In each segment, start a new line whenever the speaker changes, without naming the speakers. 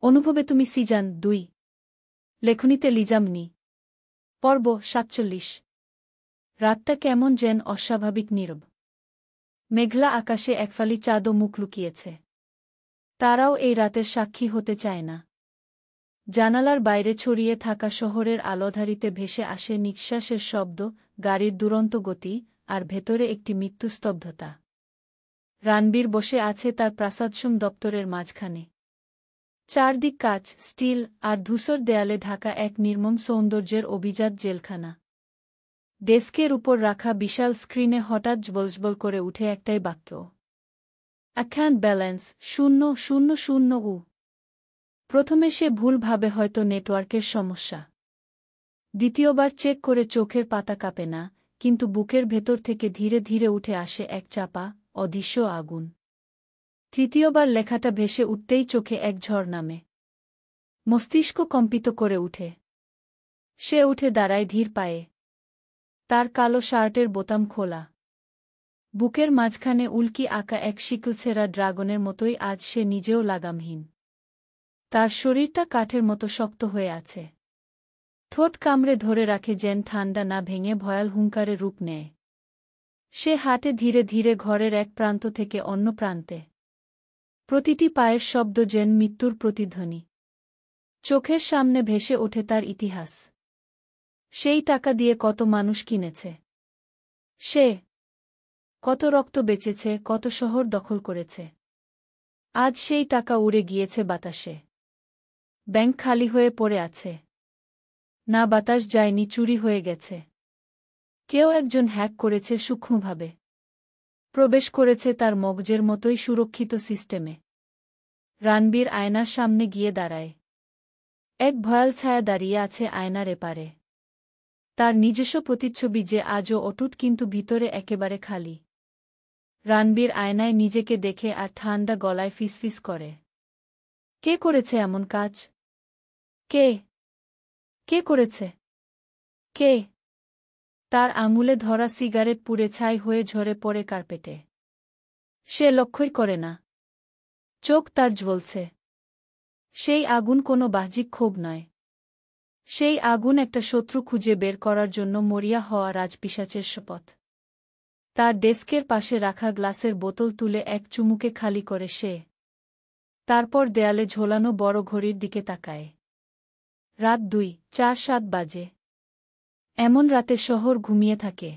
অনুভবে তুমি সিজান ২ লেখনীতে লিজামনি পর্ব ৪৭ রাতটা কেমন যেন অস্বাভাবিক নীরব। মেঘলা আকাশে একফালি চাঁদও মুখ লুকিয়েছে। তারাও এই রাতের সাক্ষী হতে চায় না। জানালার বাইরে ছড়িয়ে থাকা শহরের আলোধারিতে ভেসে আসে নিঃশ্বাসের শব্দ, গাড়ির দুরন্ত গতি, আর ভেতরে একটি মৃত্যুস্তব্ধতা। রানবীর বসে আছে তার প্রাসাদসম দপ্তরের মাঝখানে। চারদিক কাচ, স্টিল আর ধূসর দেয়ালে ঢাকা এক নির্মম সৌন্দর্যের অভিজাত জেলখানা। ডেস্কের উপর রাখা বিশাল স্ক্রিনে হঠাৎ জ্বলজ্বল করে উঠে একটাই বাক্য, অ্যাকাউন্ট ব্যালেন্স 000। প্রথমে সে ভুল ভাবে হয়তো নেটওয়ার্কের সমস্যা। দ্বিতীয়বার চেক করে চোখের পাতা কাঁপে না, কিন্তু বুকের ভেতর থেকে ধীরে ধীরে উঠে আসে এক চাপা, অদৃশ্য আগুন। তৃতীয়বার লেখাটা ভেসে উঠতেই চোখে এক ঝড় নামে। মস্তিষ্ক কম্পিত করে উঠে। সে উঠে দাঁড়ায় ধীর পায়ে। তার কালো শার্টের বোতাম খোলা। বুকের মাঝখানে উল্কি আঁকা এক শিকলছেঁড়া ড্রাগনের মতোই আজ সে নিজেও লাগামহীন। তার শরীরটা কাঠের মতো শক্ত হয়ে আছে। ঠোঁট কামড়ে ধরে রাখে যেন ঠান্ডা না ভেঙে ভয়াল হুঙ্কারে রূপ নেয়। সে হাঁটে ধীরে ধীরে ঘরের এক প্রান্ত থেকে অন্য প্রান্তে। প্রতিটি পায়ের শব্দ যেন মৃত্যুর প্রতিধ্বনি। চোখের সামনে ভেসে ওঠে তার ইতিহাস। সেই টাকা দিয়ে কত মানুষ কিনেছে সে, কত রক্ত বেচেছে, কত শহর দখল করেছে। আজ সেই টাকা উড়ে গিয়েছে বাতাসে। ব্যাংক খালি হয়ে পড়ে আছে। না বাতাস যায়নি, চুরি হয়ে গেছে। কেউ একজন হ্যাক করেছে সূক্ষ্মভাবে। প্রবেশ করেছে তার মগজের মতোই সুরক্ষিত সিস্টেমে। রানবীর আয়নার সামনে গিয়ে দাঁড়ায়। এক ভয়াল ছায়া দাঁড়িয়ে আছে আয়নার এপারে। তার নিজস্ব প্রতিচ্ছবি যে আজও অটুট, কিন্তু ভিতরে একেবারে খালি। রানবীর আয়নায় নিজেকে দেখে আর ঠান্ডা গলায় ফিসফিস করে, কে করেছে এমন কাজ? কে কে করেছে? কে? তার আঙুলে ধরা সিগারেট পুড়ে ছাই হয়ে ঝরে পড়ে কার্পেটে। সে লক্ষ্যই করে না। চোখ তার জ্বলছে। সেই আগুন কোনো বাহ্যিক ক্ষোভ নয়। সেই আগুন একটা শত্রু খুঁজে বের করার জন্য মরিয়া হওয়া রাজপিশাচের শপথ। তার ডেস্কের পাশে রাখা গ্লাসের বোতল তুলে এক চুমুকে খালি করে সে। তারপর দেয়ালে ঝোলানো বড় ঘড়ির দিকে তাকায়। রাত 2:07 বাজে। এমন রাতে শহর ঘুমিয়ে থাকে।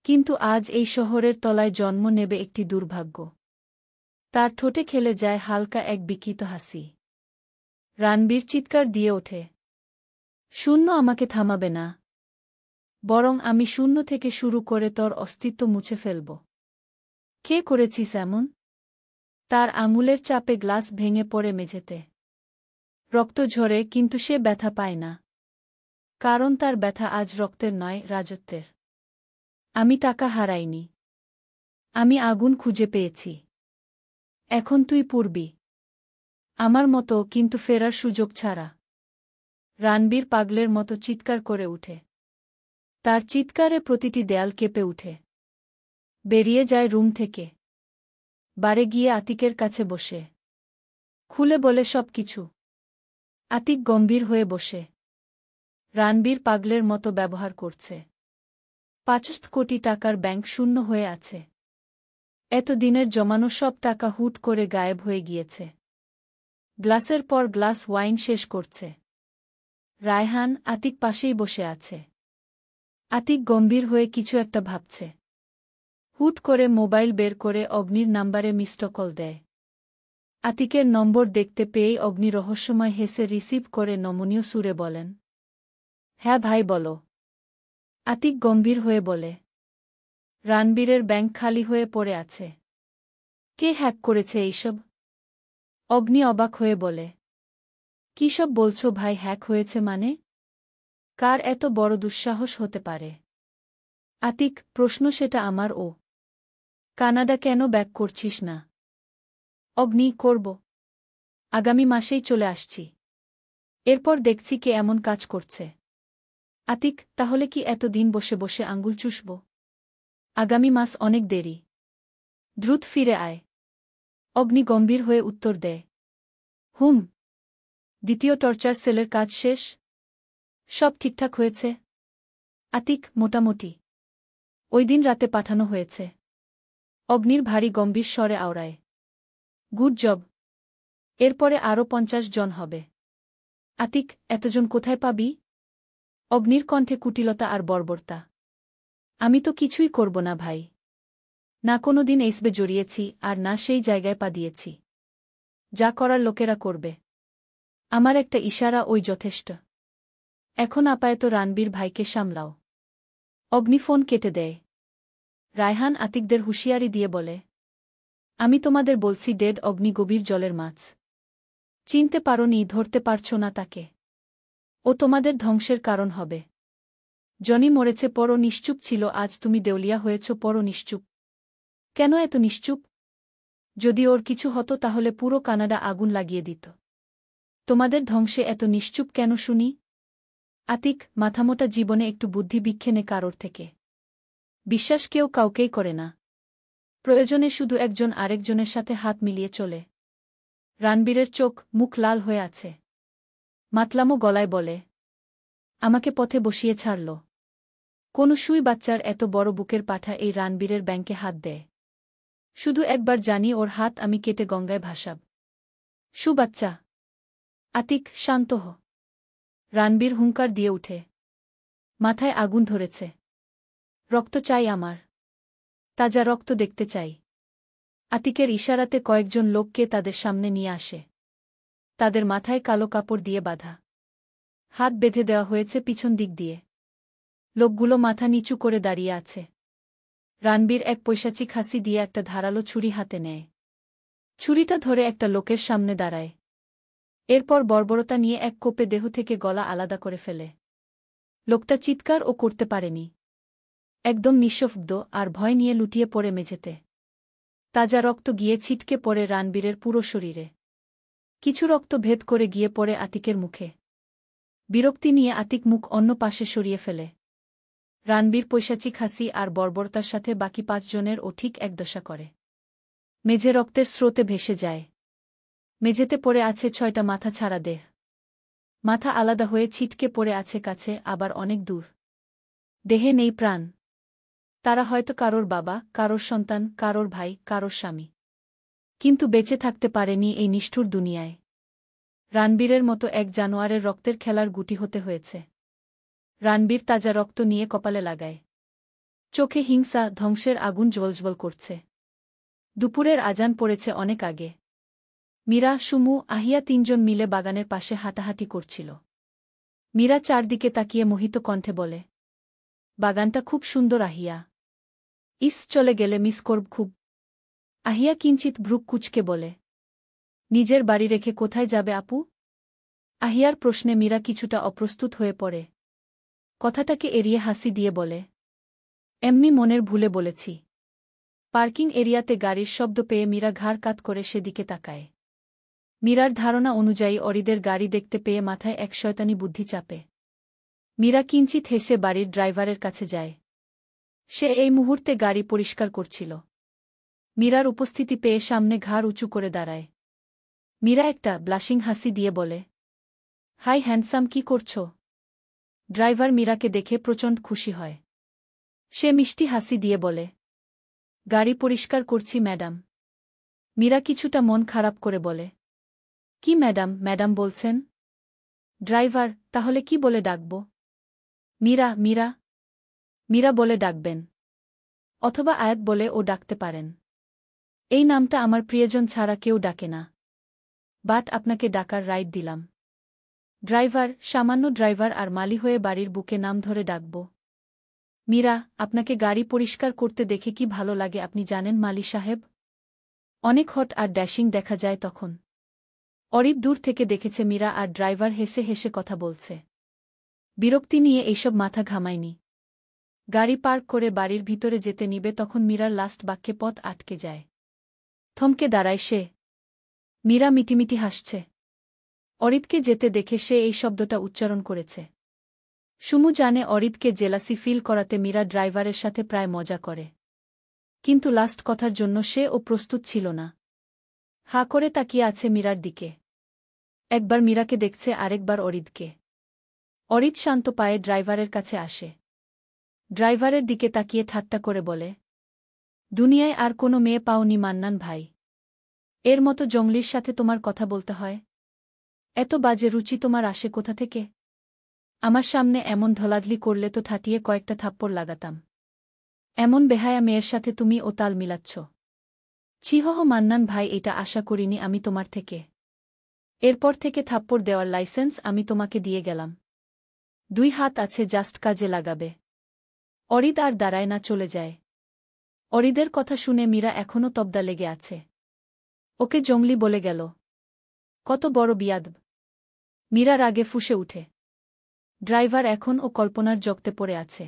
কিন্তু আজ এই শহরের তলায় জন্ম নেবে একটি দুর্ভাগ্য। তার ঠোঁটে খেলে যায় হালকা এক বিকৃত হাসি। রানবীর চিৎকার দিয়ে ওঠে, শূন্য আমাকে থামাবে না। বরং আমি শূন্য থেকে শুরু করে তোর অস্তিত্ব মুছে ফেলব। কে করেছিস এমন? তার আঙুলের চাপে গ্লাস ভেঙে পড়ে মেঝেতে। রক্ত ঝরে, কিন্তু সে ব্যথা পায় না। কারণ তার ব্যথা আজ রক্তের নয়, রাজত্বের। আমি টাকা হারাইনি। আমি আগুন খুঁজে পেয়েছি। এখন তুই পুড়বি। আমার মতো, কিন্তু ফেরার সুযোগ ছাড়া। রানবীর পাগলের মতো চিৎকার করে উঠে। তার চিৎকারে প্রতিটি দেয়াল কেঁপে উঠে। বেরিয়ে যায় রুম থেকে। বারে গিয়ে আতিকের কাছে বসে খুলে বলে সব কিছু। আতিক গম্ভীর হয়ে বসে। রানবীর পাগলের মতো ব্যবহার করছে। ৫০ কোটি টাকার ব্যাংক শূন্য হয়ে আছে। এত দিনের জমানো সব টাকা হুট করে গায়েব হয়ে গিয়েছে। গ্লাসের পর গ্লাস ওয়াইন শেষ করছে। রায়হান, আতিক পাশেই বসে আছে। আতিক গম্ভীর হয়ে কিছু একটা ভাবছে। হুট করে মোবাইল বের করে অগ্নির নাম্বারে মিসড কল দেয়। আতিকের নম্বর দেখতে পেয়েই অগ্নি রহস্যময় হেসে রিসিভ করে নমনীয় সুরে বলেন, হ্যাঁ ভাই বলো। আতিক গম্ভীর হয়ে বলে, রানবীরের ব্যাংক খালি হয়ে পড়ে আছে। কে হ্যাক করেছে এইসব? অগ্নি অবাক হয়ে বলে, কী সব বলছো ভাই? হ্যাক হয়েছে মানে? কার এত বড় দুঃসাহস হতে পারে? আতিক, প্রশ্ন সেটা আমার। ও কানাডা কেন ব্যাক করছিস না? অগ্নি, করব। আগামী মাসেই চলে আসছি। এরপর দেখছি কে এমন কাজ করছে। আতিক, তাহলে কি এত দিন বসে বসে আঙ্গুল চুষব? আগামী মাস অনেক দেরি। দ্রুত ফিরে আয়। অগ্নি গম্ভীর হয়ে উত্তর দেয়, হুম। দ্বিতীয় টর্চার সেলের কাজ শেষ? সব ঠিকঠাক হয়েছে? আতিক, মোটামুটি। ওই দিন রাতে পাঠানো হয়েছে। অগ্নির ভারী গম্ভীর স্বরে আওড়ায়। Good job. এরপরে আরও 50 জন হবে। আতিক, এতজন কোথায় পাবি? অগ্নির কণ্ঠে কুটিলতা আর বর্বরতা। আমি তো কিছুই করব না ভাই। না কোনো দিন এইসবে জড়িয়েছি আর না সেই জায়গায় পা দিয়েছি। যা করার লোকেরা করবে। আমার একটা ইশারা ওই যথেষ্ট। এখন আপাতত রানবীর ভাইকে সামলাও। অগ্নি ফোন কেটে দেয়। রায়হান আতিকদের হুঁশিয়ারি দিয়ে বলে, আমি তোমাদের বলছি ডেড অগ্নি গভীর জলের মাছ। চিনতে পারোনি, ধরতে পারছ না তাকে। ও তোমাদের ধ্বংসের কারণ হবে। জনি মরেছে পরও নিশ্চুপ ছিল, আজ তুমি দেউলিয়া হয়েছ পরও নিশ্চুপ। কেন এত নিশ্চুপ? যদি ওর কিছু হতো তাহলে পুরো কানাডা আগুন লাগিয়ে দিত। তোমাদের ধ্বংসে এত নিশ্চুপ কেন শুনি? আতিক, মাথামোটা জীবনে একটু বুদ্ধি বিক্ষেনে কারোর থেকে। বিশ্বাস কেউ কাউকেই করে না। প্রয়োজনে শুধু একজন আরেকজনের সাথে হাত মিলিয়ে চলে। রানবীরের চোখ মুখ লাল হয়ে আছে। মাতলামো গলায় বলে, আমাকে পথে বসিয়ে ছাড়ল। কোন সুই বাচ্চার এত বড় বুকের পাঠা এই রানবীরের ব্যাংকে হাত দেয়? শুধু একবার জানি ওর হাত আমি কেটে গঙ্গায় ভাসাব। সুবাচ্চা। আতিক, শান্ত হ। রানবীর হুঙ্কার দিয়ে উঠে। মাথায় আগুন ধরেছে। রক্ত চাই আমার। তাজা রক্ত দেখতে চাই। আতিকের ইশারাতে কয়েকজন লোককে তাদের সামনে নিয়ে আসে। তাদের মাথায় কালো কাপড় দিয়ে বাঁধা। হাত বেঁধে দেওয়া হয়েছে পিছন দিক দিয়ে। লোকগুলো মাথা নিচু করে দাঁড়িয়ে আছে। রানবীর এক পৈশাচিক হাসি দিয়ে একটা ধারালো ছুরি হাতে নেয়। ছুরিটা ধরে একটা লোকের সামনে দাঁড়ায়। এরপর বর্বরতা নিয়ে এক কোপে দেহ থেকে গলা আলাদা করে ফেলে। লোকটা চিৎকারও করতে পারেনি। একদম নিঃশব্দ আর ভয় নিয়ে লুটিয়ে পড়ে মেঝেতে। তাজা রক্ত গিয়ে ছিটকে পড়ে রানবীরের পুরো শরীরে। কিছু রক্ত ভেদ করে গিয়ে পড়ে আতিকের মুখে। বিরক্তি নিয়ে আতিক মুখ অন্য পাশে সরিয়ে ফেলে। রানবীর পৈশাচিক হাসি আর বর্বরতার সাথে বাকি 5 জনেরও ঠিক একদশা করে। মেঝে রক্তের স্রোতে ভেসে যায়। মেঝেতে পড়ে আছে 6টা মাথা ছাড়া দেহ। মাথা আলাদা হয়ে ছিটকে পড়ে আছে কাছে, আবার অনেক দূর। দেহে নেই প্রাণ। তারা হয়তো কারোর বাবা, কারোর সন্তান, কারোর ভাই, কারোর স্বামী। কিন্তু বেঁচে থাকতে পারেনি এই নিষ্ঠুর দুনিয়ায়। রানবীরের মতো এক জানোয়ারের রক্তের খেলার গুটি হতে হয়েছে। রানবীর তাজা রক্ত নিয়ে কপালে লাগায়। চোখে হিংসা, ধ্বংসের আগুন জ্বলজ্বল করছে। দুপুরের আজান পড়েছে অনেক আগে। মীরা, সুমু, আহিয়া 3 জন মিলে বাগানের পাশে হাঁটাহাঁটি করছিল। মীরা চারদিকে তাকিয়ে মোহিত কণ্ঠে বলে, বাগানটা খুব সুন্দর আহিয়া। ইস, চলে গেলে মিস করব খুব। আহিয়া কিঞ্চিত ভ্রুক কুচকে বলে, নিজের বাড়ি রেখে কোথায় যাবে আপু? আহিয়ার প্রশ্নে মীরা কিছুটা অপ্রস্তুত হয়ে পড়ে। কথাটাকে এড়িয়ে হাসি দিয়ে বলে, এমনি মনের ভুলে বলেছি। পার্কিং এরিয়াতে গাড়ির শব্দ পেয়ে মীরা ঘাড় কাত করে সেদিকে তাকায়। মীরার ধারণা অনুযায়ী অরিদের গাড়ি দেখতে পেয়ে মাথায় এক শয়তানি বুদ্ধি চাপে। মীরা কিঞ্চিত হেসে বাড়ির ড্রাইভারের কাছে যায়। সে এই মুহূর্তে গাড়ি পরিষ্কার করছিল। মীরার উপস্থিতি পেয়ে সামনে ঘাড় উঁচু করে দাঁড়ায়। মীরা একটা ব্লাশিং হাসি দিয়ে বলে, হাই হ্যান্ডসাম, কি করছ? ড্রাইভার মীরাকে দেখে প্রচণ্ড খুশি হয়। সে মিষ্টি হাসি দিয়ে বলে, গাড়ি পরিষ্কার করছি ম্যাডাম। মীরা কিছুটা মন খারাপ করে বলে, কি ম্যাডাম ম্যাডাম বলছেন? ড্রাইভার, তাহলে কি বলে ডাকব? মীরা মীরা মীরা বলে ডাকবেন। অথবা আয়াত বলে ও ডাকতে পারেন। এই নামটা আমার প্রিয়জন ছাড়া কেউ ডাকে না। বাট আপনাকে ডাকার রাইট দিলাম। ড্রাইভার, সামান্য ড্রাইভার আর মালি হয়ে বাড়ির বুকে নাম ধরে ডাকব? মীরা, আপনাকে গাড়ি পরিষ্কার করতে দেখে কি ভালো লাগে আপনি জানেন মালি সাহেব? অনেক হট আর ড্যাশিং দেখা যায় তখন। অরিদ দূর থেকে দেখেছে মীরা আর ড্রাইভার হেসে হেসে কথা বলছে। বিরক্তি নিয়ে এইসব মাথা ঘামায়নি। গাড়ি পার্ক করে বাড়ির ভিতরে যেতে নিবে তখন মীরার লাস্ট বাক্যে পথ আটকে যায়। থমকে দাঁড়ায় সে। মীরা মিটিমিটি হাসছে। অরিদকে যেতে দেখে সে এই শব্দটা উচ্চারণ করেছে। সুমু জানে অরিদকে জেলাসি ফিল করাতে মীরা ড্রাইভারের সাথে প্রায় মজা করে। কিন্তু লাস্ট কথার জন্য সে ও প্রস্তুত ছিল না। হা করে তাকিয়ে আছে মীরার দিকে। একবার মীরাকে দেখছে, আরেকবার অরিদকে। অরিদ শান্ত পায়ে ড্রাইভারের কাছে আসে। ড্রাইভারের দিকে তাকিয়ে ঠাট্টা করে বলে, দুনিয়ায় আর কোনো মেয়ে পাওনি মান্নান ভাই? এর মতো জঙ্গলির সাথে তোমার কথা বলতে হয়? এত বাজে রুচি তোমার আসে কোথা থেকে? আমার সামনে এমন ধলাধলি করলে তো ঠাটিয়ে কয়েকটা থাপ্পড় লাগাতাম। এমন বেহায়া মেয়ের সাথে তুমি ও তাল মিলাচ্ছ? ছিহহ মান্নান ভাই, এটা আশা করিনি আমি তোমার থেকে। এরপর থেকে থাপ্পড় দেওয়ার লাইসেন্স আমি তোমাকে দিয়ে গেলাম। 2 হাত আছে, জাস্ট কাজে লাগাবে। অরিদ আর দাঁড়ায় না, চলে যায়। অরিদের কথা শুনে মীরা এখনও তবদা লেগে আছে। ওকে জঙ্গলি বলে গেল। কত বড় বিয়াদব! মীরা রাগে ফুঁসে উঠে। ড্রাইভার এখন ও কল্পনার জগতে পড়ে আছে।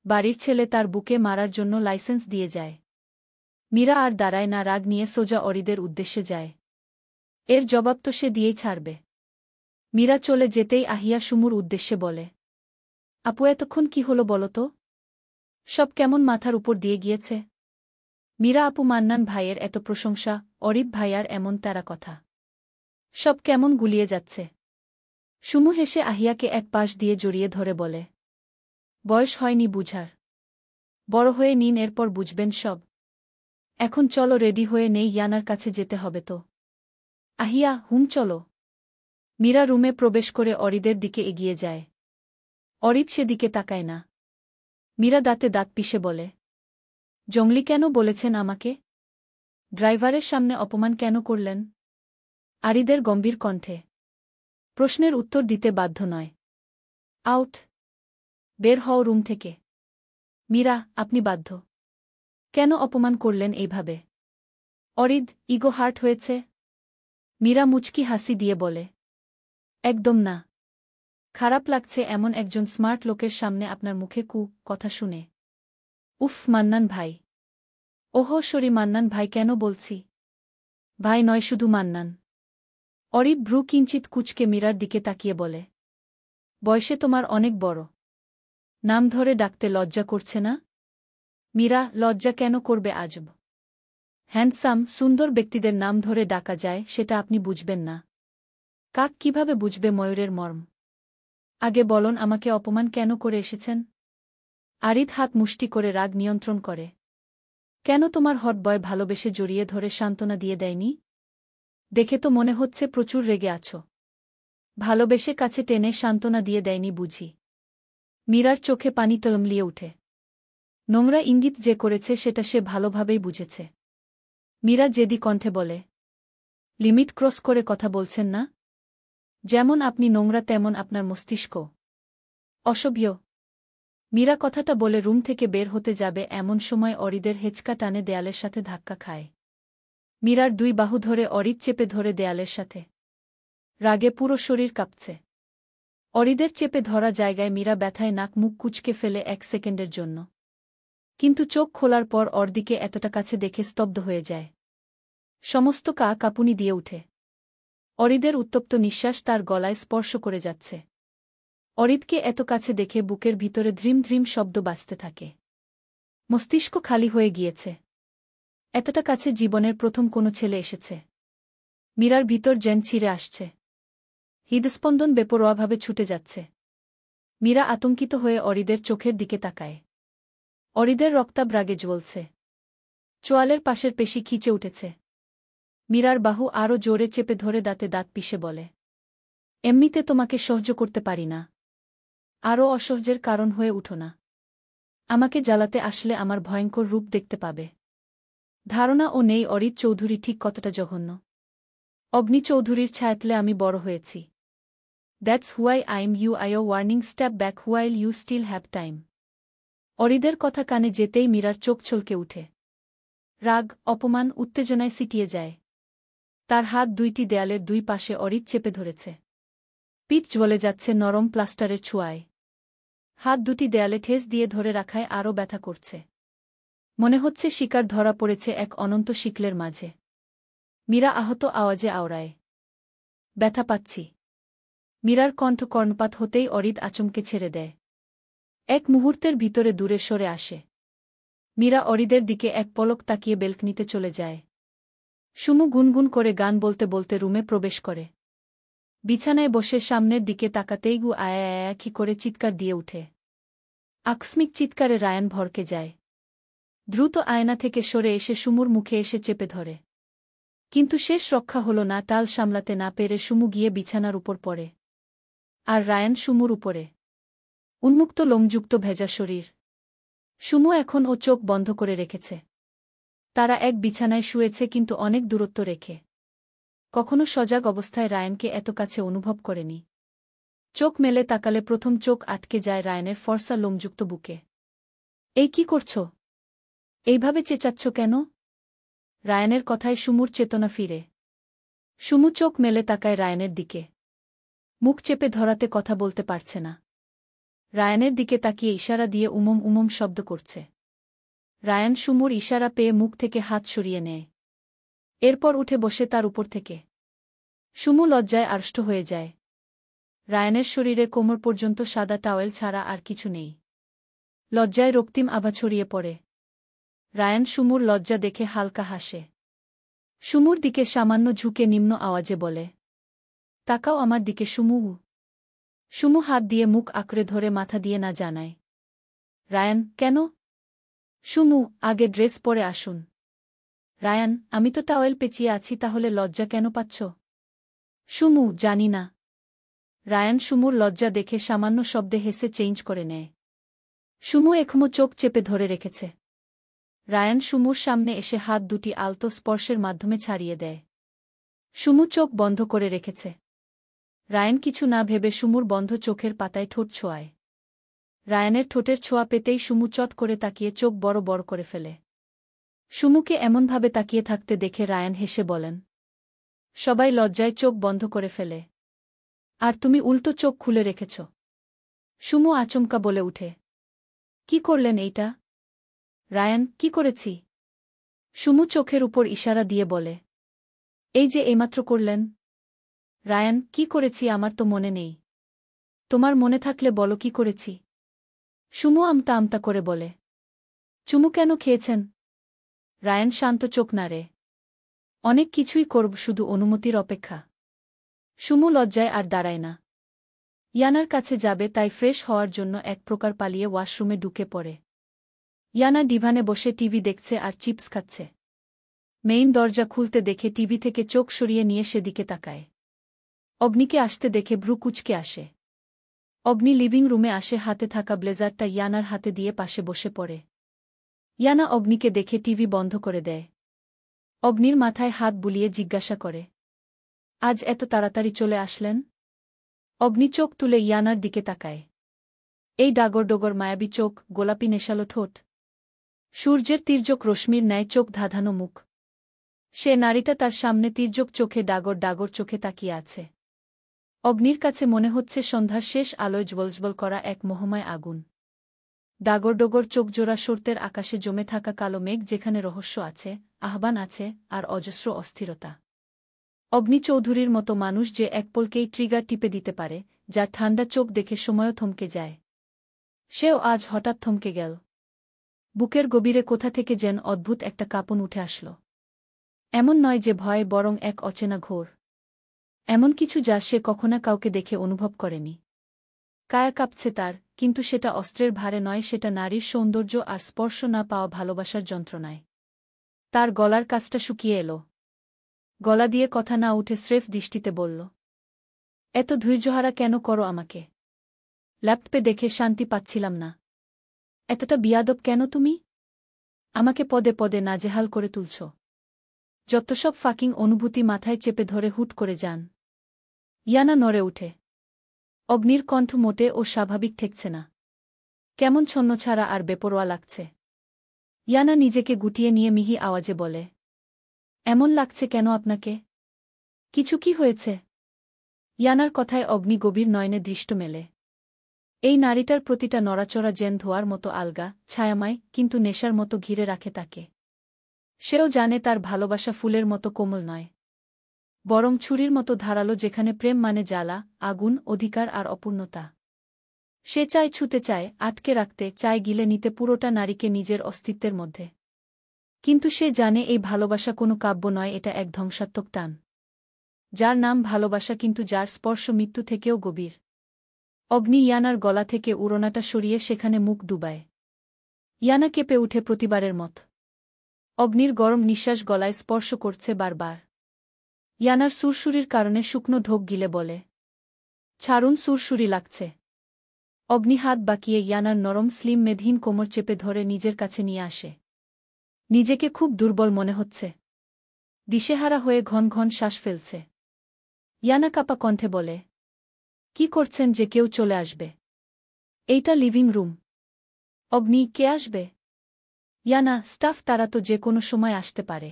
বাড়ির ছেলে তার বুকে মারার জন্য লাইসেন্স দিয়ে যায়। মীরা আর দাঁড়ায় না, রাগ নিয়ে সোজা অরিদের উদ্দেশ্যে যায়। এর জবাব তো সে দিয়েই ছাড়বে। মীরা চলে যেতেই আহিয়া সুমুর উদ্দেশ্যে বলে, আপু এতক্ষণ কি হলো বলো তো? সব কেমন মাথার উপর দিয়ে গিয়েছে? মীরা আপু মান্নান ভাইয়ের এত প্রশংসা, অরিদ ভাইয়ার এমন তারা কথা, সব কেমন গুলিয়ে যাচ্ছে। সুমু হেসে আহিয়াকে এক পাশ দিয়ে জড়িয়ে ধরে বলে, বয়স হয়নি বুঝার। বড় হয়ে নিন, এরপর বুঝবেন সব। এখন চলো, রেডি হয়ে নেই, ইয়ানার কাছে যেতে হবে তো। আহিয়া, হুম চলো। মীরা রুমে প্রবেশ করে অরিদের দিকে এগিয়ে যায়। অরিদ সেদিকে তাকায় না। মীরা দাঁতে দাঁত পিষে বলে, জঙ্গলি কেন বলেছেন আমাকে? ড্রাইভারের সামনে অপমান কেন করলেন? আরিদের গম্ভীর কণ্ঠে। প্রশ্নের উত্তর দিতে বাধ্য নয়। আউট! বের হও রুম থেকে। মীরা, আপনি বাধ্য। কেন অপমান করলেন এইভাবে? অরিদ, ইগো হার্ট হয়েছে? মীরা মুচকি হাসি দিয়ে বলে, একদম না। খারাপ লাগছে এমন একজন স্মার্ট লোকের সামনে আপনার মুখে কথা শুনে। উফ মান্নান ভাই। ওহো সরি মান্নান ভাই কেন বলছি? ভাই নয়, শুধু মান্নান। অরিদ ভ্রু কিঞ্চিত কুচকে মীরার দিকে তাকিয়ে বলে, বয়সে তোমার অনেক বড়। নাম ধরে ডাকতে লজ্জা করছে না? মীরা, লজ্জা কেন করবে আজব? হ্যান্ডসাম, সুন্দর ব্যক্তিদের নাম ধরে ডাকা যায়, সেটা আপনি বুঝবেন না। কাক কিভাবে বুঝবে ময়ূরের মর্ম? আগে বলুন, আমাকে অপমান কেন করে এসেছেন? আরিদ হাত মুষ্টি করে রাগ নিয়ন্ত্রণ করে। কেন তোমার হট বয় ভালোবেসে জড়িয়ে ধরে সান্ত্বনা দিয়ে দেয়নি? দেখে তো মনে হচ্ছে প্রচুর রেগে আছো। ভালোবেসে কাছে টেনে সান্ত্বনা দিয়ে দেয়নি বুঝি? মীরার চোখে পানি টলমলিয়ে উঠে। নোংরা ইঙ্গিত যে করেছে সেটা সে ভালোভাবেই বুঝেছে। মীরা জেদি কণ্ঠে বলে, লিমিট ক্রস করে কথা বলছেন না? যেমন আপনি নোংরা তেমন আপনার মস্তিষ্ক অসভ্য। মীরা কথাটা বলে রুম থেকে বের হতে যাবে, এমন সময় অরিদের হেঁচকা টানে দেয়ালের সাথে ধাক্কা খায়। মীরার 2 বাহু ধরে অরিদ চেপে ধরে দেয়ালের সাথে। রাগে পুরো শরীর কাঁপছে। অরিদের চেপে ধরা জায়গায় মীরা ব্যথায় নাক মুখ কুঁচকে ফেলে 1 সেকেন্ডের জন্য। কিন্তু চোখ খোলার পর ওর দিকে এতটা কাছে দেখে স্তব্ধ হয়ে যায়। সমস্ত কাঁপুনি দিয়ে উঠে। অরিদের উত্তপ্ত নিঃশ্বাস তার গলায় স্পর্শ করে যাচ্ছে। অরিদকে এত কাছে দেখে বুকের ভিতরে ধ্রিম ধ্রিম শব্দ বাজতে থাকে। মস্তিষ্ক খালি হয়ে গিয়েছে। এতটা কাছে জীবনের প্রথম কোনো ছেলে এসেছে। মীরার ভিতর যেন ছিঁড়ে আসছে। হৃদস্পন্দন বেপরোয়াভাবে ছুটে যাচ্ছে। মীরা আতঙ্কিত হয়ে অরিদের চোখের দিকে তাকায়। অরিদের রক্তাভ রাগে জ্বলছে। চোয়ালের পাশের পেশি খিচে উঠেছে। মীরার বাহু আরও জোরে চেপে ধরে দাঁতে দাঁত পিষে বলে, এমনিতে তোমাকে সহ্য করতে পারি না। আরও অসহ্যের কারণ হয়ে উঠো না। আমাকে জ্বালাতে আসলে আমার ভয়ঙ্কর রূপ দেখতে পাবে। ধারণা ও নেই অরিদ চৌধুরী ঠিক কতটা জঘন্য। অগ্নি চৌধুরীর ছায়াতলে আমি বড় হয়েছি। That's why I'm you I warning step back while you still have time. অরিদের কথা কানে যেতেই মীরার চোখ ছলকে উঠে। রাগ, অপমান, উত্তেজনায় সিটিয়ে যায়। তার হাত 2টি দেয়ালের 2 পাশে অরিদ চেপে ধরেছে। পিঠ জ্বলে যাচ্ছে নরম প্লাস্টারের ছোঁয়ায়। হাত 2টি দেয়ালে ঠেস দিয়ে ধরে রাখায় আরও ব্যথা করছে। মনে হচ্ছে শিকার ধরা পড়েছে এক অনন্ত শিকলের মাঝে। মীরা আহত আওয়াজে আওড়ায়, ব্যথা পাচ্ছি। মীরার কণ্ঠ কর্ণপাত হতেই অরিদ আচমকে ছেড়ে দেয়। এক মুহূর্তের ভিতরে দূরে সরে আসে। মীরা অরিদের দিকে এক পলক তাকিয়ে বেলকনিতে চলে যায়। সুমু গুনগুন করে গান বলতে বলতে রুমে প্রবেশ করে। বিছানায় বসে সামনের দিকে তাকাতেই গু আয়া আয়া কি করে চিৎকার দিয়ে উঠে। আকস্মিক চিৎকারে রায়ান ভরকে যায়। দ্রুত আয়না থেকে সরে এসে সুমুর মুখে এসে চেপে ধরে। কিন্তু শেষ রক্ষা হল না, টাল সামলাতে না পেরে সুমু গিয়ে বিছানার উপর পড়ে। আর রায়ান সুমুর উপরে। উন্মুক্ত লোমযুক্ত ভেজা শরীর। সুমু এখন ও চোখ বন্ধ করে রেখেছে। তারা এক বিছানায় শুয়েছে, কিন্তু অনেক দূরত্ব রেখে। কখনো সজাগ অবস্থায় রায়ানকে এত কাছে অনুভব করেনি। চোখ মেলে তাকালে প্রথম চোখ আটকে যায় রায়ানের ফর্সা লোমযুক্ত বুকে। এই কি করছ? এইভাবে চেঁচাচ্ছ কেন? রায়ানের কথায় সুমুর চেতনা ফিরে। সুমু চোখ মেলে তাকায় রায়ানের দিকে। মুখ চেপে ধরাতে কথা বলতে পারছে না। রায়ানের দিকে তাকিয়ে ইশারা দিয়ে উমম উমম শব্দ করছে। রায়ান সুমুর ইশারা পেয়ে মুখ থেকে হাত সরিয়ে নেয়। এরপর উঠে বসে তার উপর থেকে। সুমু লজ্জায় আড়ষ্ট হয়ে যায়। রায়ানের শরীরে কোমর পর্যন্ত সাদা টাওয়েল ছাড়া আর কিছু নেই। লজ্জায় রক্তিম আভা ছড়িয়ে পড়ে। রায়ান সুমুর লজ্জা দেখে হালকা হাসে। সুমুর দিকে সামান্য ঝুঁকে নিম্ন আওয়াজে বলে, তাকাও আমার দিকে সুমু। সুমু হাত দিয়ে মুখ আঁকড়ে ধরে মাথা দিয়ে না জানায়। রায়ান, কেন? সুমু, আগে ড্রেস পরে আসুন। রায়ান, আমি তো টাওয়েল পেঁচিয়ে আছি, তাহলে লজ্জা কেন পাচ্ছ? সুমু, জানি না। রায়ান সুমুর লজ্জা দেখে সামান্য শব্দে হেসে চেঞ্জ করে নেয়। সুমু এখনো চোখ চেপে ধরে রেখেছে। রায়ান সুমুর সামনে এসে হাত দুটি আলতো স্পর্শের মাধ্যমে ছাড়িয়ে দেয়। সুমু চোখ বন্ধ করে রেখেছে। রায়ান কিছু না ভেবে সুমুর বন্ধ চোখের পাতায় ঠোঁট ছোঁয়ায়। রায়ানের ঠোঁটের ছোঁয়া পেতেই সুমু চট করে তাকিয়ে চোখ বড় বড় করে ফেলে। সুমুকে এমনভাবে তাকিয়ে থাকতে দেখে রায়ান হেসে বলেন, সবাই লজ্জায় চোখ বন্ধ করে ফেলে, আর তুমি উল্টো চোখ খুলে রেখেছ। সুমু আচমকা বলে উঠে, কি করলেন এইটা? রায়ান, কি করেছি? সুমু চোখের উপর ইশারা দিয়ে বলে, এই যে এইমাত্র করলেন। রায়ান, কি করেছি আমার তো মনে নেই। তোমার মনে থাকলে বলো কি করেছি। সুমু আমতা আমতা করে বলে, চুমু কেন খেয়েছেন? রায়ান শান্ত চোখ নাড়ে, অনেক কিছুই করব, শুধু অনুমতির অপেক্ষা। সুমু লজ্জায় আর দাঁড়ায় না। ইয়ানার কাছে যাবে, তাই ফ্রেশ হওয়ার জন্য এক প্রকার পালিয়ে ওয়াশরুমে ঢুকে পড়ে। ইয়ানা ডিভানে বসে টিভি দেখছে আর চিপস খাচ্ছে। মেইন দরজা খুলতে দেখে টিভি থেকে চোখ সরিয়ে নিয়ে সেদিকে তাকায়। অগ্নিকে আসতে দেখে ভ্রু কুঁচকে আসে। অগ্নি লিভিং রুমে আসে, হাতে থাকা ব্লেজারটা ইয়ানার হাতে দিয়ে পাশে বসে পড়ে। ইয়ানা অগ্নিকে দেখে টিভি বন্ধ করে দেয়। অগ্নির মাথায় হাত বুলিয়ে জিজ্ঞাসা করে, আজ এত তাড়াতাড়ি চলে আসলেন? অগ্নি চোখ তুলে ইয়ানার দিকে তাকায়। এই ডাগর ডোগর মায়াবী চোখ, গোলাপি নেশালো ঠোঁট, সূর্যের তির্যক রশ্মির ন্যায় চোখ ধাঁধানো মুখ। সে নারীটা তার সামনে তির্যক চোখে ডাগর ডাগর চোখে তাকিয়ে আছে। অগ্নির কাছে মনে হচ্ছে সন্ধ্যার শেষ আলোয় জ্বলজ্বল করা এক মোহময় আগুন। ডাগর ডোগর চোখজোড়া শর্তের আকাশে জমে থাকা কালো মেঘ, যেখানে রহস্য আছে, আহ্বান আছে, আর অজস্র অস্থিরতা। অগ্নি চৌধুরীর মতো মানুষ যে এক পলকেই ট্রিগার টিপে দিতে পারে, যার ঠান্ডা চোখ দেখে সময়ও থমকে যায়। সেও আজ হঠাৎ থমকে গেল। বুকের গভীরে কোথা থেকে যেন অদ্ভুত একটা কাঁপন উঠে আসল। এমন নয় যে ভয়, বরং এক অচেনা ঘোর। এমন কিছু যা সে কখনো কাউকে দেখে অনুভব করেনি। কায়া কাঁপছে তার, কিন্তু সেটা অস্ত্রের ভারে নয়, সেটা নারীর সৌন্দর্য আর স্পর্শ না পাওয়া ভালোবাসার যন্ত্রণায়। তার গলার কাছটা শুকিয়ে এল। গলা দিয়ে কথা না উঠে স্রেফ দৃষ্টিতে বলল, এত ধৈর্যহারা কেন করো আমাকে? ল্যাপটপে দেখে শান্তি পাচ্ছিলাম না। এতটা বিয়াদব কেন তুমি? আমাকে পদে পদে নাজেহাল করে তুলছ। যতসব ফাকিং অনুভূতি মাথায় চেপে ধরে হুট করে যান। ইয়ানা নড়ে উঠে। অগ্নির কণ্ঠ মোটে ও স্বাভাবিক ঠেকছে না। কেমন ছন্নছাড়া আর বেপরোয়া লাগছে। ইয়ানা নিজেকে গুটিয়ে নিয়ে মিহি আওয়াজে বলে, এমন লাগছে কেন আপনাকে? কিছু কি হয়েছে? ইয়ানার কথায় অগ্নি গভীর নয়নে দৃষ্ট মেলে। এই নারীটার প্রতিটা নড়াচড়া যেন ধোয়ার মতো আলগা, ছায়াময়, কিন্তু নেশার মতো ঘিরে রাখে তাকে। সেও জানে তার ভালোবাসা ফুলের মতো কোমল নয়, বরং ছুরির মতো ধারালো, যেখানে প্রেম মানে জ্বালা, আগুন, অধিকার আর অপূর্ণতা। সে চায় ছুতে, চায় আটকে রাখতে, চায় গিলে নিতে পুরোটা নারীকে নিজের অস্তিত্বের মধ্যে। কিন্তু সে জানে এই ভালোবাসা কোনো কাব্য নয়, এটা এক ধ্বংসাত্মক টান। যার নাম ভালোবাসা কিন্তু যার স্পর্শ মৃত্যু থেকেও গভীর। অগ্নি ইয়ানার গলা থেকে উড়নাটা সরিয়ে সেখানে মুখ ডুবায়। ইয়ানা কেঁপে উঠে প্রতিবারের মত। অগ্নির গরম নিঃশ্বাস গলায় স্পর্শ করছে বারবার। ইয়ানার সুরসুরির কারণে শুকনো ঢোক গিলে বলে, ছাড়ুন, সুরসুরি লাগছে। অগ্নি হাত বাঁকিয়ে ইয়ানার নরম স্লিম মেদহীন কোমর চেপে ধরে নিজের কাছে নিয়ে আসে। নিজেকে খুব দুর্বল মনে হচ্ছে। দিশেহারা হয়ে ঘন ঘন শ্বাস ফেলছে। ইয়ানা কাপা কণ্ঠে বলে, কি করছেন যে কেউ চলে আসবে? এইটা লিভিং রুম। অগ্নি, কে আসবে? ইয়ানা, স্টাফ, তারা তো যে কোনো সময় আসতে পারে।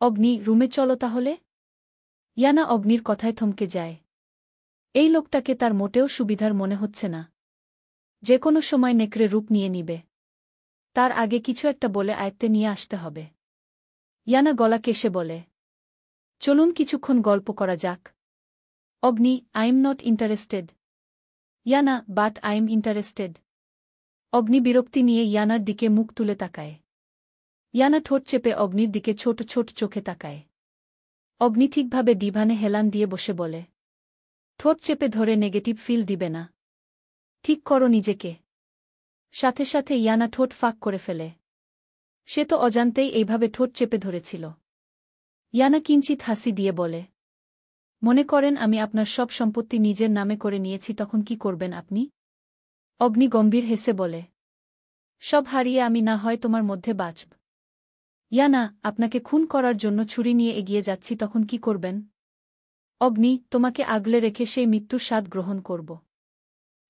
অগ্নি, রুমে চলো তাহলে। ইয়ানা অগ্নির কথায় থমকে যায়। এই লোকটাকে তার মোটেও সুবিধার মনে হচ্ছে না। যে কোনো সময় নেকড়ে রূপ নিয়ে নিবে। তার আগে কিছু একটা বলে আয়ত্তে নিয়ে আসতে হবে। ইয়ানা গলা কেশে বলে, চলুন কিছুক্ষণ গল্প করা যাক। অগ্নি, I am not interested. Iyana, but I am interested. অগ্নি বিরক্তি নিয়ে ইয়ানার দিকে মুখ তুলে তাকায়। ইয়ানা ঠোঁট চেপে অগ্নির দিকে ছোট ছোট চোখে তাকায়। অগ্নি ঠিকভাবে ডিভানে হেলান দিয়ে বসে বলে, ঠোঁট চেপে ধরে নেগেটিভ ফিল দিবে না। ঠিক করো নিজেকে। সাথে সাথে ইয়ানা ঠোঁট ফাঁক করে ফেলে। সে তো অজান্তেই এইভাবে ঠোঁট চেপে ধরেছিল। ইয়ানা কিঞ্চিত হাসি দিয়ে বলে, মনে করেন আমি আপনার সব সম্পত্তি নিজের নামে করে নিয়েছি, তখন কি করবেন আপনি? অগ্নি গম্ভীর হেসে বলে, সব হারিয়ে আমি না হয় তোমার মধ্যে বাঁচব। ইয়ানা, আপনাকে খুন করার জন্য ছুরি নিয়ে এগিয়ে যাচ্ছি, তখন কি করবেন? অগ্নি, তোমাকে আগলে রেখে সেই মৃত্যুর স্বাদ গ্রহণ করব।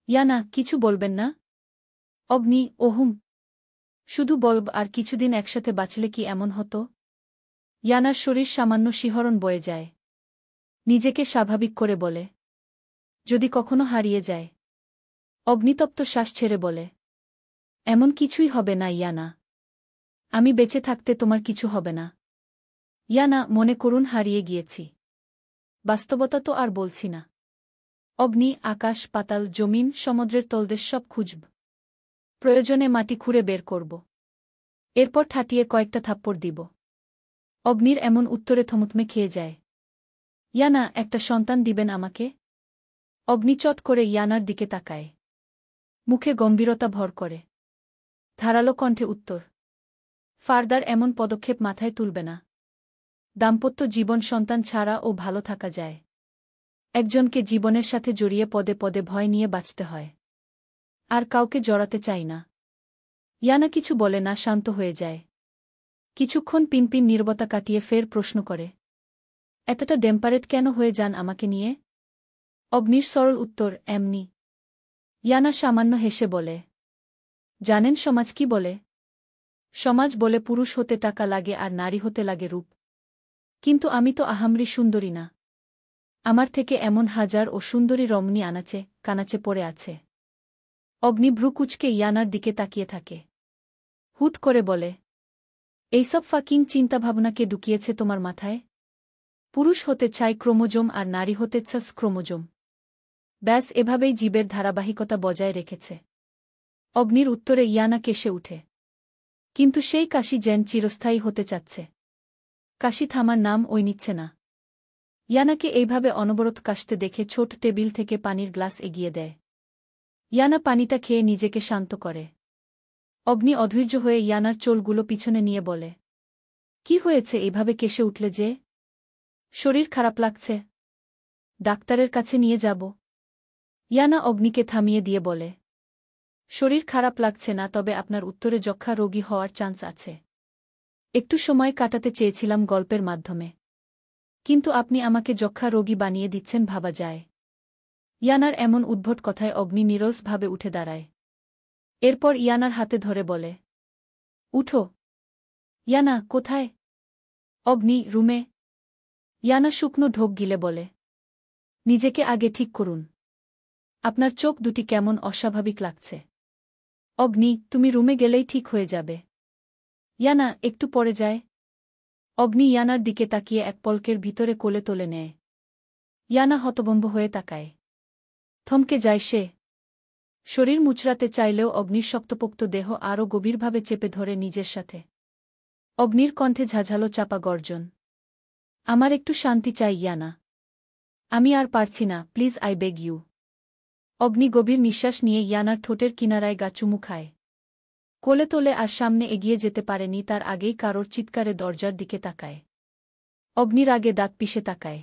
ইয়ানা, কিছু বলবেন না? অগ্নি, ওহুম, শুধু বলব, আর কিছুদিন একসাথে বাঁচলে কি এমন হতো? ইয়ানার শরীর সামান্য শিহরণ বয়ে যায়। নিজেকে স্বাভাবিক করে বলে, যদি কখনো হারিয়ে যায়। অগ্নিতপ্ত শ্বাস ছেড়ে বলে, এমন কিছুই হবে না ইয়ানা। আমি বেঁচে থাকতে তোমার কিছু হবে না। ইয়ানা, মনে করুন হারিয়ে গিয়েছি। বাস্তবতা তো আর বলছি না। অগ্নি, আকাশ, পাতাল, জমিন, সমুদ্রের তলদেশ সব খুঁজব। প্রয়োজনে মাটি খুঁড়ে বের করব। এরপর ঠাটিয়ে কয়েকটা থাপ্পড় দিব। অগ্নির এমন উত্তরে থমথমে খেয়ে যায়। ইয়ানা, একটা সন্তান দিবেন আমাকে? অগ্নি চট করে ইয়ানার দিকে তাকায়। মুখে গম্ভীরতা ভর করে। ধারালো কণ্ঠে উত্তর, ফার্দার এমন পদক্ষেপ মাথায় তুলবে না। দাম্পত্য জীবন সন্তান ছাড়া ও ভালো থাকা যায়। একজনকে জীবনের সাথে জড়িয়ে পদে পদে ভয় নিয়ে বাঁচতে হয়। আর কাউকে জড়াতে চাই না। ইয়ানা কিছু বলে না, শান্ত হয়ে যায়। কিছুক্ষণ পিনপিন নীরবতা কাটিয়ে ফের প্রশ্ন করে, এতটা ডেম্পারেট কেন হয়ে যান আমাকে নিয়ে? অগ্নির সরল উত্তর, এমনি। ইয়ানা সামান্য হেসে বলে, জানেন সমাজ কি বলে? সমাজ বলে পুরুষ হতে টাকা লাগে আর নারী হতে লাগে রূপ। কিন্তু আমি তো আহামরি সুন্দরী না। আমার থেকে এমন হাজার ও সুন্দরী রমণী আনাচে কানাচে পড়ে আছে। অগ্নি ভ্রু কুঁচকে ইয়ানার দিকে তাকিয়ে থাকে। হুট করে বলে, এইসব ফাকিং চিন্তাভাবনাকে ঢুকিয়েছে তোমার মাথায়? পুরুষ হতে চাই ক্রোমোজোম আর নারী হতে চাস ক্রোমোজোম। ব্যাস, এভাবেই জীবের ধারাবাহিকতা বজায় রেখেছে। অগ্নির উত্তরে ইয়ানা কেশে উঠে। কিন্তু সেই কাশি যেন চিরস্থায়ী হতে চাচ্ছে। কাশি থামার নাম ওই নিচ্ছে না। ইয়ানাকে এইভাবে অনবরত কাশতে দেখে ছোট টেবিল থেকে পানির গ্লাস এগিয়ে দেয়। ইয়ানা পানিটা খেয়ে নিজেকে শান্ত করে। অগ্নি অধৈর্য হয়ে ইয়ানার চোলগুলো পিছনে নিয়ে বলে, কি হয়েছে এইভাবে কেশে উঠলে যে? শরীর খারাপ লাগছে? ডাক্তারের কাছে নিয়ে যাব? ইয়ানা অগ্নিকে থামিয়ে দিয়ে বলে, শরীর খারাপ লাগছে না, তবে আপনার উত্তরে যক্ষা রোগী হওয়ার চান্স আছে। একটু সময় কাটাতে চেয়েছিলাম গল্পের মাধ্যমে। কিন্তু আপনি আমাকে যক্ষা রোগী বানিয়ে দিচ্ছেন ভাবা যায়। ইয়ানার এমন উদ্ভট কথায় অগ্নি নীরসভাবে উঠে দাঁড়ায়। এরপর ইয়ানার হাতে ধরে বলে, উঠো। ইয়ানা, কোথায়? অগ্নি, রুমে। ইয়ানা শুকনো ঢোক গিলে বলে, নিজেকে আগে ঠিক করুন। আপনার চোখ দুটি কেমন অস্বাভাবিক লাগছে। অগ্নি, তুমি রুমে গেলেই ঠিক হয়ে যাবে। ইয়ানা, একটু পরে যায়। অগ্নি ইয়ানার দিকে তাকিয়ে এক পলকের ভিতরে কোলে তোলে নেয়। ইয়ানা হতভম্ব হয়ে তাকায়। থমকে যায় সে। শরীর মুচড়াতে চাইলেও অগ্নির শক্তপোক্ত দেহ আরও গভীরভাবে চেপে ধরে নিজের সাথে। অগ্নির কণ্ঠে ঝাঝালো চাপা গর্জন, আমার একটু শান্তি চাই ইয়ানা। আমি আর পারছি না, প্লিজ আই বেগ ইউ। অগ্নি গভীর নিঃশ্বাস নিয়ে ইয়ানার ঠোঁটের কিনারায় গা চুমু খায়। কোলে তোলে আর সামনে এগিয়ে যেতে পারেনি তার আগেই কারোর চিৎকারে দরজার দিকে তাকায়। অগ্নির আগে দাঁত পিষে তাকায়।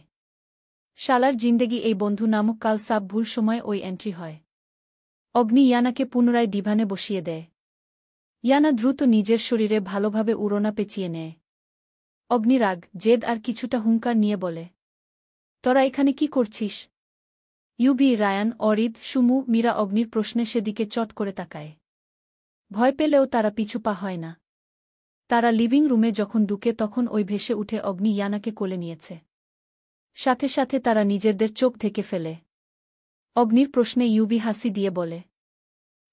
শালার জিন্দেগি এই বন্ধু নামক কাল সাব ভুল সময় ওই এন্ট্রি হয়। অগ্নি ইয়ানাকে পুনরায় ডিভানে বসিয়ে দেয়। ইয়ানা দ্রুত নিজের শরীরে ভালোভাবে উড়োনা পেঁচিয়ে নেয়। অগ্নি রাগ, জেদ আর কিছুটা হুঙ্কার নিয়ে বলে, তোরা এখানে কি করছিস? ইউবি, রায়ান, অরিদ, সুমু, মীরা অগ্নির প্রশ্নে সেদিকে চট করে তাকায়। ভয় পেলেও তারা পিছু পা হয় না। তারা লিভিং রুমে যখন ঢুকে তখন ওই ভেসে উঠে অগ্নি ইয়ানাকে কোলে নিয়েছে। সাথে সাথে তারা নিজেদের চোখ থেকে ফেলে। অগ্নির প্রশ্নে ইউবি হাসি দিয়ে বলে,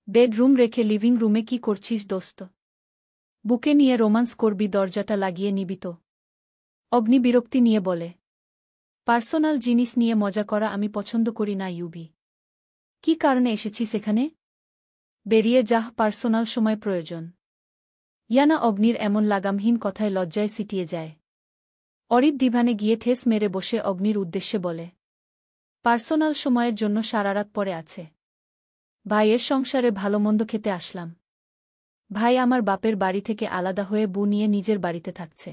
বেডরুম রেখে লিভিং রুমে কি করছিস দোস্ত? বুকে নিয়ে রোমান্স করবি, দরজাটা লাগিয়ে নিবি তো? অগ্নি বিরক্তি নিয়ে বলে, পার্সোনাল জিনিস নিয়ে মজা করা আমি পছন্দ করি না ইউবি। কি কারণে এসেছিস এখানে? বেরিয়ে যাহ, পার্সোনাল সময় প্রয়োজন। ইয়ানা অগ্নির এমন লাগামহীন কথায় লজ্জায় সিটিয়ে যায়। অরিদ ডিভানে গিয়ে ঠেস মেরে বসে অগ্নির উদ্দেশ্যে বলে, পার্সোনাল সময়ের জন্য সারারাত পরে আছে। ভাইয়ের সংসারে ভালোমন্দ খেতে আসলাম। ভাই আমার বাপের বাড়ি থেকে আলাদা হয়ে বউ নিয়ে নিজের বাড়িতে থাকছে।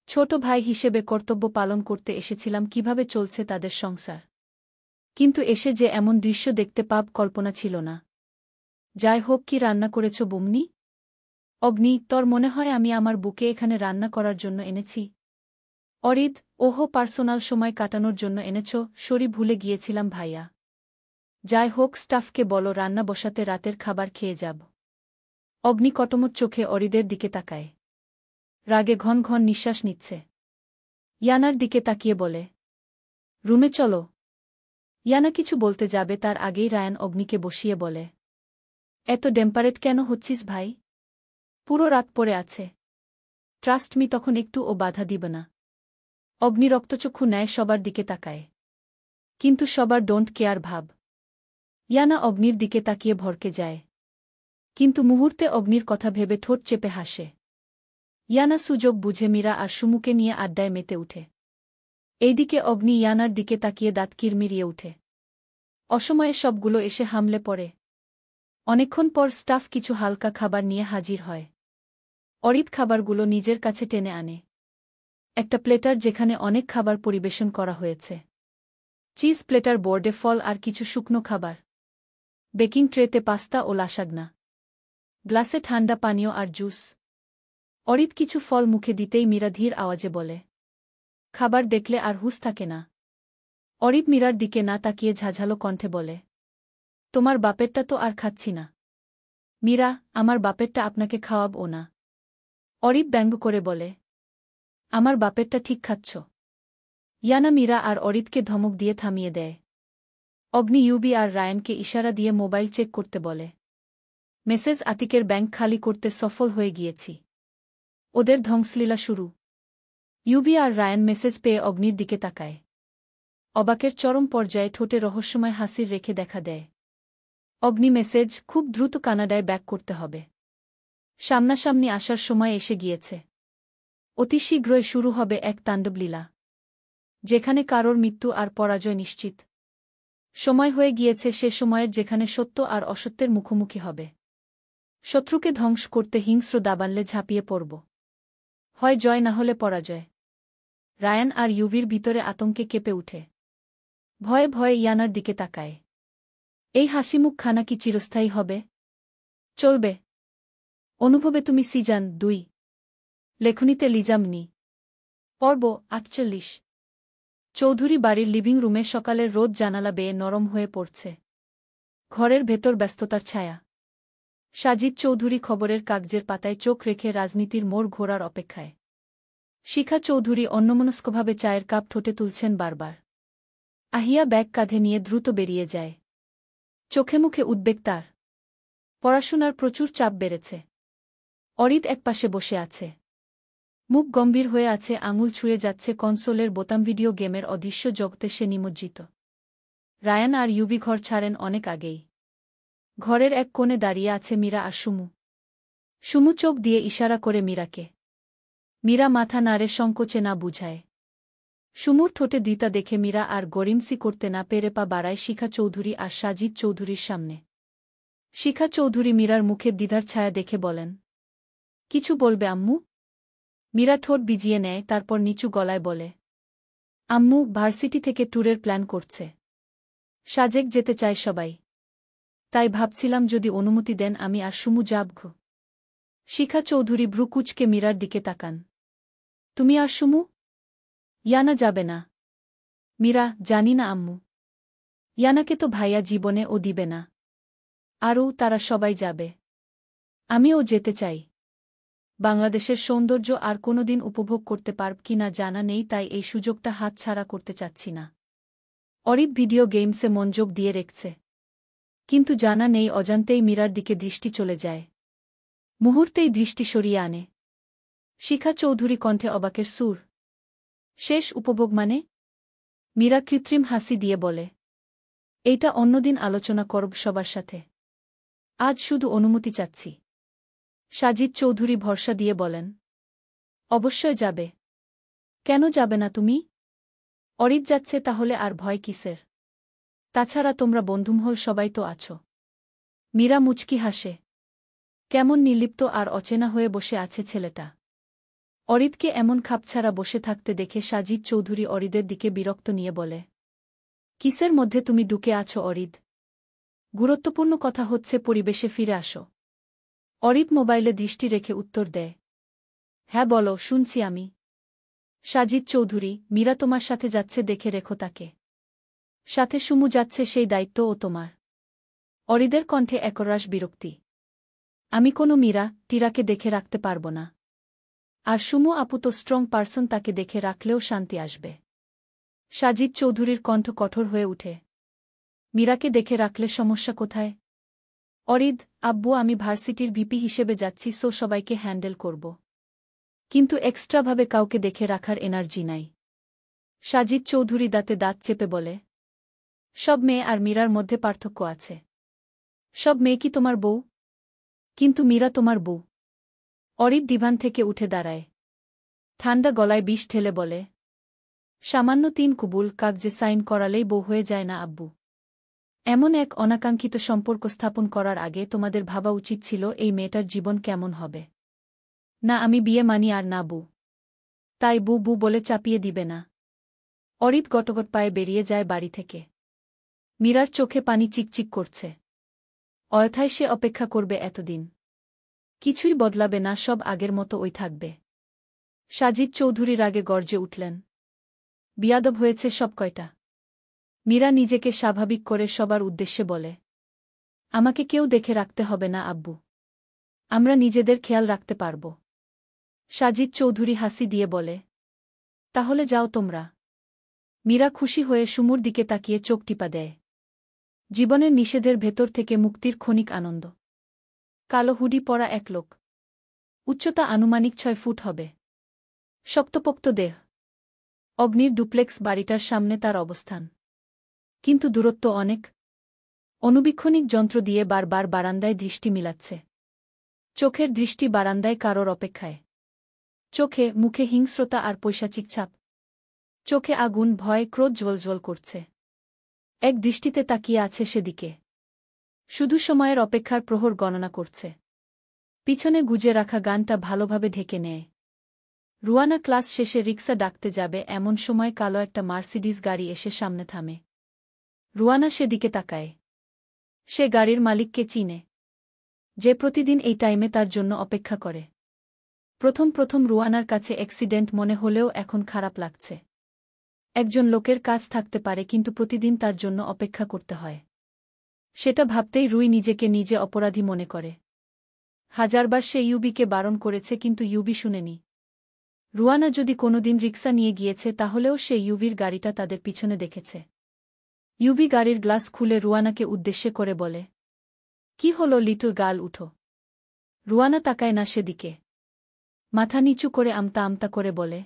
ছোট ভাই হিসেবে কর্তব্য পালন করতে এসেছিলাম কিভাবে চলছে তাদের সংসার। কিন্তু এসে যে এমন দৃশ্য দেখতে পাব কল্পনা ছিল না। যাই হোক, কি রান্না করেছ বুমনি? অগ্নি, তোর মনে হয় আমি আমার বুকে এখানে রান্না করার জন্য এনেছি? অরিদ, ওহো, পার্সোনাল সময় কাটানোর জন্য এনেছ? সরি, ভুলে গিয়েছিলাম ভাইয়া। যাই হোক, স্টাফকে বলো রান্না বসাতে, রাতের খাবার খেয়ে যাব। অগ্নি কটমট চোখে অরিদের দিকে তাকায়। রাগে ঘন ঘন নিঃশ্বাস নিচ্ছে। ইয়ানার দিকে তাকিয়ে বলে, রুমে চলো। ইয়ানা কিছু বলতে যাবে তার আগেই রায়ান অগ্নিকে বসিয়ে বলে, এত ডেম্পারেট কেন হচ্ছিস ভাই? পুরো রাত পড়ে আছে। ট্রাস্ট মি, তখন একটু ও বাধা দিবে না। অগ্নি রক্তচক্ষু নেয় সবার দিকে তাকায়। কিন্তু সবার ডোন্ট কেয়ার ভাব। ইয়ানা অগ্নির দিকে তাকিয়ে ভরকে যায়। কিন্তু মুহূর্তে অগ্নির কথা ভেবে ঠোঁট চেপে হাসে। ইয়ানা সুযোগ বুঝে মীরা আর সুমুকে নিয়ে আড্ডায় মেতে উঠে। এইদিকে অগ্নি ইয়ানার দিকে তাকিয়ে দাঁত কিরমিরিয়ে উঠে। অসময়ে সবগুলো এসে হামলে পড়ে। অনেকক্ষণ পর স্টাফ কিছু হালকা খাবার নিয়ে হাজির হয়। অরিদ খাবারগুলো নিজের কাছে টেনে আনে। একটা প্লেটার যেখানে অনেক খাবার পরিবেশন করা হয়েছে। চিজ প্লেটার, বোর্ডে ফল আর কিছু শুকনো খাবার। বেকিং ট্রেতে পাস্তা ও লাসাগনা। গ্লাসে ঠান্ডা পানীয় আর জুস। অরিদ কিছু ফল মুখে দিতেই মীরা ধীর আওয়াজে বলে, খাবার দেখলে আর হুঁশ থাকে না। অরিদ মীরার দিকে না তাকিয়ে ঝাঝালো কণ্ঠে বলে, তোমার বাপেরটা তো আর খাচ্ছি না। মীরা, আমার বাপেরটা আপনাকে খাওয়াবো না। অরিদ ব্যঙ্গ করে বলে, আমার বাপেরটা ঠিক খাচ্ছ। ইয়ানা মীরা আর অরিদকে ধমক দিয়ে থামিয়ে দেয়। অগ্নি ইউবি আর রায়ানকে ইশারা দিয়ে মোবাইল চেক করতে বলে, মেসেজ, আতিকের ব্যাংক খালি করতে সফল হয়ে গিয়েছি। ওদের ধ্বংসলীলা শুরু। ইউবি আর রায়ান মেসেজ পেয়ে অগ্নির দিকে তাকায়। অবাকের চরম পর্যায়ে ঠোঁটে রহস্যময় হাসির রেখে দেখা দেয়। অগ্নি মেসেজ, খুব দ্রুত কানাডায় ব্যাক করতে হবে। সামনাসামনি আসার সময় এসে গিয়েছে। অতি শীঘ্রই শুরু হবে এক তাণ্ডবলীলা, যেখানে কারোর মৃত্যু আর পরাজয় নিশ্চিত। সময় হয়ে গিয়েছে সে সময়ের যেখানে সত্য আর অসত্যের মুখোমুখি হবে। শত্রুকে ধ্বংস করতে হিংস্র দাবানলে ঝাঁপিয়ে পড়ব। হয় জয়, না হলে পরাজয়। রায়ান আর ইউভির ভিতরে আতঙ্কে কেঁপে উঠে। ভয়ে ভয়ে ইয়ানার দিকে তাকায়। এই হাসিমুখ খানা কি চিরস্থায়ী হবে? চলবে। অনুভবে তুমি সিজন 2। লেখনীতে লিজামনি। পর্ব ৪৮। চৌধুরী বাড়ির লিভিং রুমে সকালের রোদ জানালা বেয়ে নরম হয়ে পড়ছে। ঘরের ভেতর ব্যস্ততার ছায়া। সাজিদ চৌধুরী খবরের কাগজের পাতায় চোখ রেখে রাজনীতির মোড় ঘোরার অপেক্ষায়। শিখা চৌধুরী অন্যমনস্কভাবে চায়ের কাপ ঠোঁটে তুলছেন বারবার। আহিয়া ব্যাগ কাঁধে নিয়ে দ্রুত বেরিয়ে যায়। চোখে মুখে উদ্বেগ তার। পড়াশোনার প্রচুর চাপ বেড়েছে। অরিদ একপাশে বসে আছে। মুখ গম্ভীর হয়ে আছে, আঙুল ছুঁয়ে যাচ্ছে কনসোলের বোতাম। ভিডিও গেমের অদৃশ্য জগতে সে নিমজ্জিত। রায়ান আর ইউবি ঘর ছাড়েন অনেক আগেই। ঘরের এক কোণে দাঁড়িয়ে আছে মীরা আর সুমু। সুমু চোখ দিয়ে ইশারা করে মীরাকে। মীরা মাথা নাড়ে, সংকোচে না বুঝায়। সুমুর ঠোঁটে দ্বিতা দেখে মীরা আর গরিমসি করতে না পেরে পা বাড়ায় শিখা চৌধুরী আর সাজিদ চৌধুরীর সামনে। শিখা চৌধুরী মীরার মুখের দ্বিধার ছায়া দেখে বলেন, কিছু বলবে আম্মু? মীরা ঠোঁট ভিজিয়ে নেয়, তারপর নিচু গলায় বলে, আম্মু ভার্সিটি থেকে ট্যুরের প্ল্যান করছে। সাজেক যেতে চায় সবাই। তাই ভাবছিলাম যদি অনুমতি দেন আমি আর সুমু যাব। শিখা চৌধুরী ভ্রু কুঁচকে মীরার দিকে তাকান। তুমি আর সুমু? ইয়ানা যাবে না। মীরা, জানি না আম্মু। ইয়ানাকে তো ভাইয়া জীবনে ও দিবে না। আরও তারা সবাই যাবে। আমিও যেতে চাই। বাংলাদেশের সৌন্দর্য আর কোনোদিন উপভোগ করতে পারব কিনা জানা নেই, তাই এই সুযোগটা হাতছাড়া করতে চাচ্ছি না। অরিব ভিডিও গেমসে মনোযোগ দিয়ে রেখেছে। কিন্তু জানা নেই অজান্তেই মীরার দিকে দৃষ্টি চলে যায়। মুহূর্তেই দৃষ্টি সরিয়ে আনে। শিখা চৌধুরী কণ্ঠে অবাকের সুর। শেষ উপভোগ মানে? মীরা কৃত্রিম হাসি দিয়ে বলে, এইটা অন্যদিন আলোচনা করব সবার সাথে। আজ শুধু অনুমতি চাচ্ছি। সাজিদ চৌধুরী ভরসা দিয়ে বলেন, অবশ্যই যাবে। কেন যাবে না তুমি? অরিব যাচ্ছে, তাহলে আর ভয় কিসের? তাছাড়া তোমরা বন্ধুমহল সবাই তো আছো। মীরা মুচকি হাসে। কেমন নির্লিপ্ত আর অচেনা হয়ে বসে আছে ছেলেটা। অরিদকে এমন খাপছাড়া বসে থাকতে দেখে সাজিদ চৌধুরী অরিদের দিকে বিরক্ত নিয়ে বলে, কিসের মধ্যে তুমি ঢুকে আছো অরিদ? গুরুত্বপূর্ণ কথা হচ্ছে, পরিবেশে ফিরে আসো। অরিদ মোবাইলে দৃষ্টি রেখে উত্তর দেয়, হ্যাঁ বলো, শুনছি আমি। সাজিদ চৌধুরী, মীরা তোমার সাথে যাচ্ছে, দেখে রেখো তাকে। সাথে সুমু যাচ্ছে, সেই দায়িত্বও তোমার। অরিদের কণ্ঠে একরাশ বিরক্তি। আমি কোনো মীরা টিরাকে দেখে রাখতে পারব না। আর সুমু আপু তো স্ট্রং পারসন, তাকে দেখে রাখলেও শান্তি আসবে। সাজিদ চৌধুরীর কণ্ঠ কঠোর হয়ে উঠে। মীরাকে দেখে রাখলে সমস্যা কোথায়? অরিদ, আব্বু আমি ভার্সিটির ভিপি হিসেবে যাচ্ছি, সো সবাইকে হ্যান্ডেল করব। কিন্তু এক্সট্রাভাবে কাউকে দেখে রাখার এনার্জি নাই। সাজিদ চৌধুরী দাঁতে দাঁত চেপে বলে, সব মেয়ে আর মীরার মধ্যে পার্থক্য আছে। সব মেয়ে কি তোমার বউ? কিন্তু মীরা তোমার বউ। অরিদ দিভান থেকে উঠে দাঁড়ায়। ঠান্ডা গলায় বিষ ঠেলে বলে, সামান্য 3 কুবুল কাগজে সাইন করালেই বউ হয়ে যায় না আব্বু। এমন এক অনাকাঙ্ক্ষিত সম্পর্ক স্থাপন করার আগে তোমাদের ভাবা উচিত ছিল এই মেয়েটার জীবন কেমন হবে। না আমি বিয়ে মানি আর না বউ। তাই বু বু বলে চাপিয়ে দিবে না। অরিদ গটগট পায়ে বেরিয়ে যায় বাড়ি থেকে। মীরার চোখে পানি চিকচিক করছে। অয়থায় সে অপেক্ষা করবে এতদিন। কিছুই বদলাবে না, সব আগের মতো ওই থাকবে। সাজিদ চৌধুরী রাগে গর্জে উঠলেন, বিয়াদব হয়েছে সব কয়টা। মীরা নিজেকে স্বাভাবিক করে সবার উদ্দেশ্যে বলে, আমাকে কেউ দেখে রাখতে হবে না আব্বু। আমরা নিজেদের খেয়াল রাখতে পারব। সাজিদ চৌধুরী হাসি দিয়ে বলে, তাহলে যাও তোমরা। মীরা খুশি হয়ে সুমুর দিকে তাকিয়ে চোখ টিপা দেয়। জীবনের নিষেধের ভেতর থেকে মুক্তির ক্ষণিক আনন্দ। কালো হুডি পরা এক লোক। উচ্চতা আনুমানিক 6 ফুট হবে। শক্তপোক্ত দেহ। অগ্নির ডুপ্লেক্স বাড়িটার সামনে তার অবস্থান। কিন্তু দূরত্ব অনেক। অনুবীক্ষণিক যন্ত্র দিয়ে বারবার বারান্দায় দৃষ্টি মিলাচ্ছে। চোখের দৃষ্টি বারান্দায় কারোর অপেক্ষায়। চোখে মুখে হিংস্রতা আর পৈশাচিক ছাপ। চোখে আগুন, ভয়, ক্রোধ জ্বলজ্বল করছে। এক দৃষ্টিতে তাকিয়ে আছে সেদিকে। শুধু সময়ের অপেক্ষার প্রহর গণনা করছে। পিছনে গুজে রাখা গানটা ভালোভাবে ঢেকে নেয়। রুয়ানা ক্লাস শেষে রিক্সা ডাকতে যাবে, এমন সময় কালো একটা মার্সিডিজ গাড়ি এসে সামনে থামে। রুয়ানা সেদিকে তাকায়। সে গাড়ির মালিককে চিনে, যে প্রতিদিন এই টাইমে তার জন্য অপেক্ষা করে। প্রথম প্রথম রুয়ানার কাছে অ্যাক্সিডেন্ট মনে হলেও এখন খারাপ লাগছে। একজন লোকের কাজ থাকতে পারে, কিন্তু প্রতিদিন তার জন্য অপেক্ষা করতে হয়। সেটা ভাবতেই রুই নিজেকে নিজে অপরাধী মনে করে। হাজারবার সে ইউবিকে বারণ করেছে, কিন্তু ইউবি শুনেনি। রুয়ানা যদি কোনোদিন রিক্সা নিয়ে গিয়েছে, তাহলেও সে ইউবির গাড়িটা তাদের পিছনে দেখেছে। ইউবি গাড়ির গ্লাস খুলে রুয়ানাকে উদ্দেশ্যে করে বলে, কি হলো লিটল গার্ল, উঠো। রুয়ানা তাকায় না সেদিকে। মাথা নিচু করে আমতা আমতা করে বলে,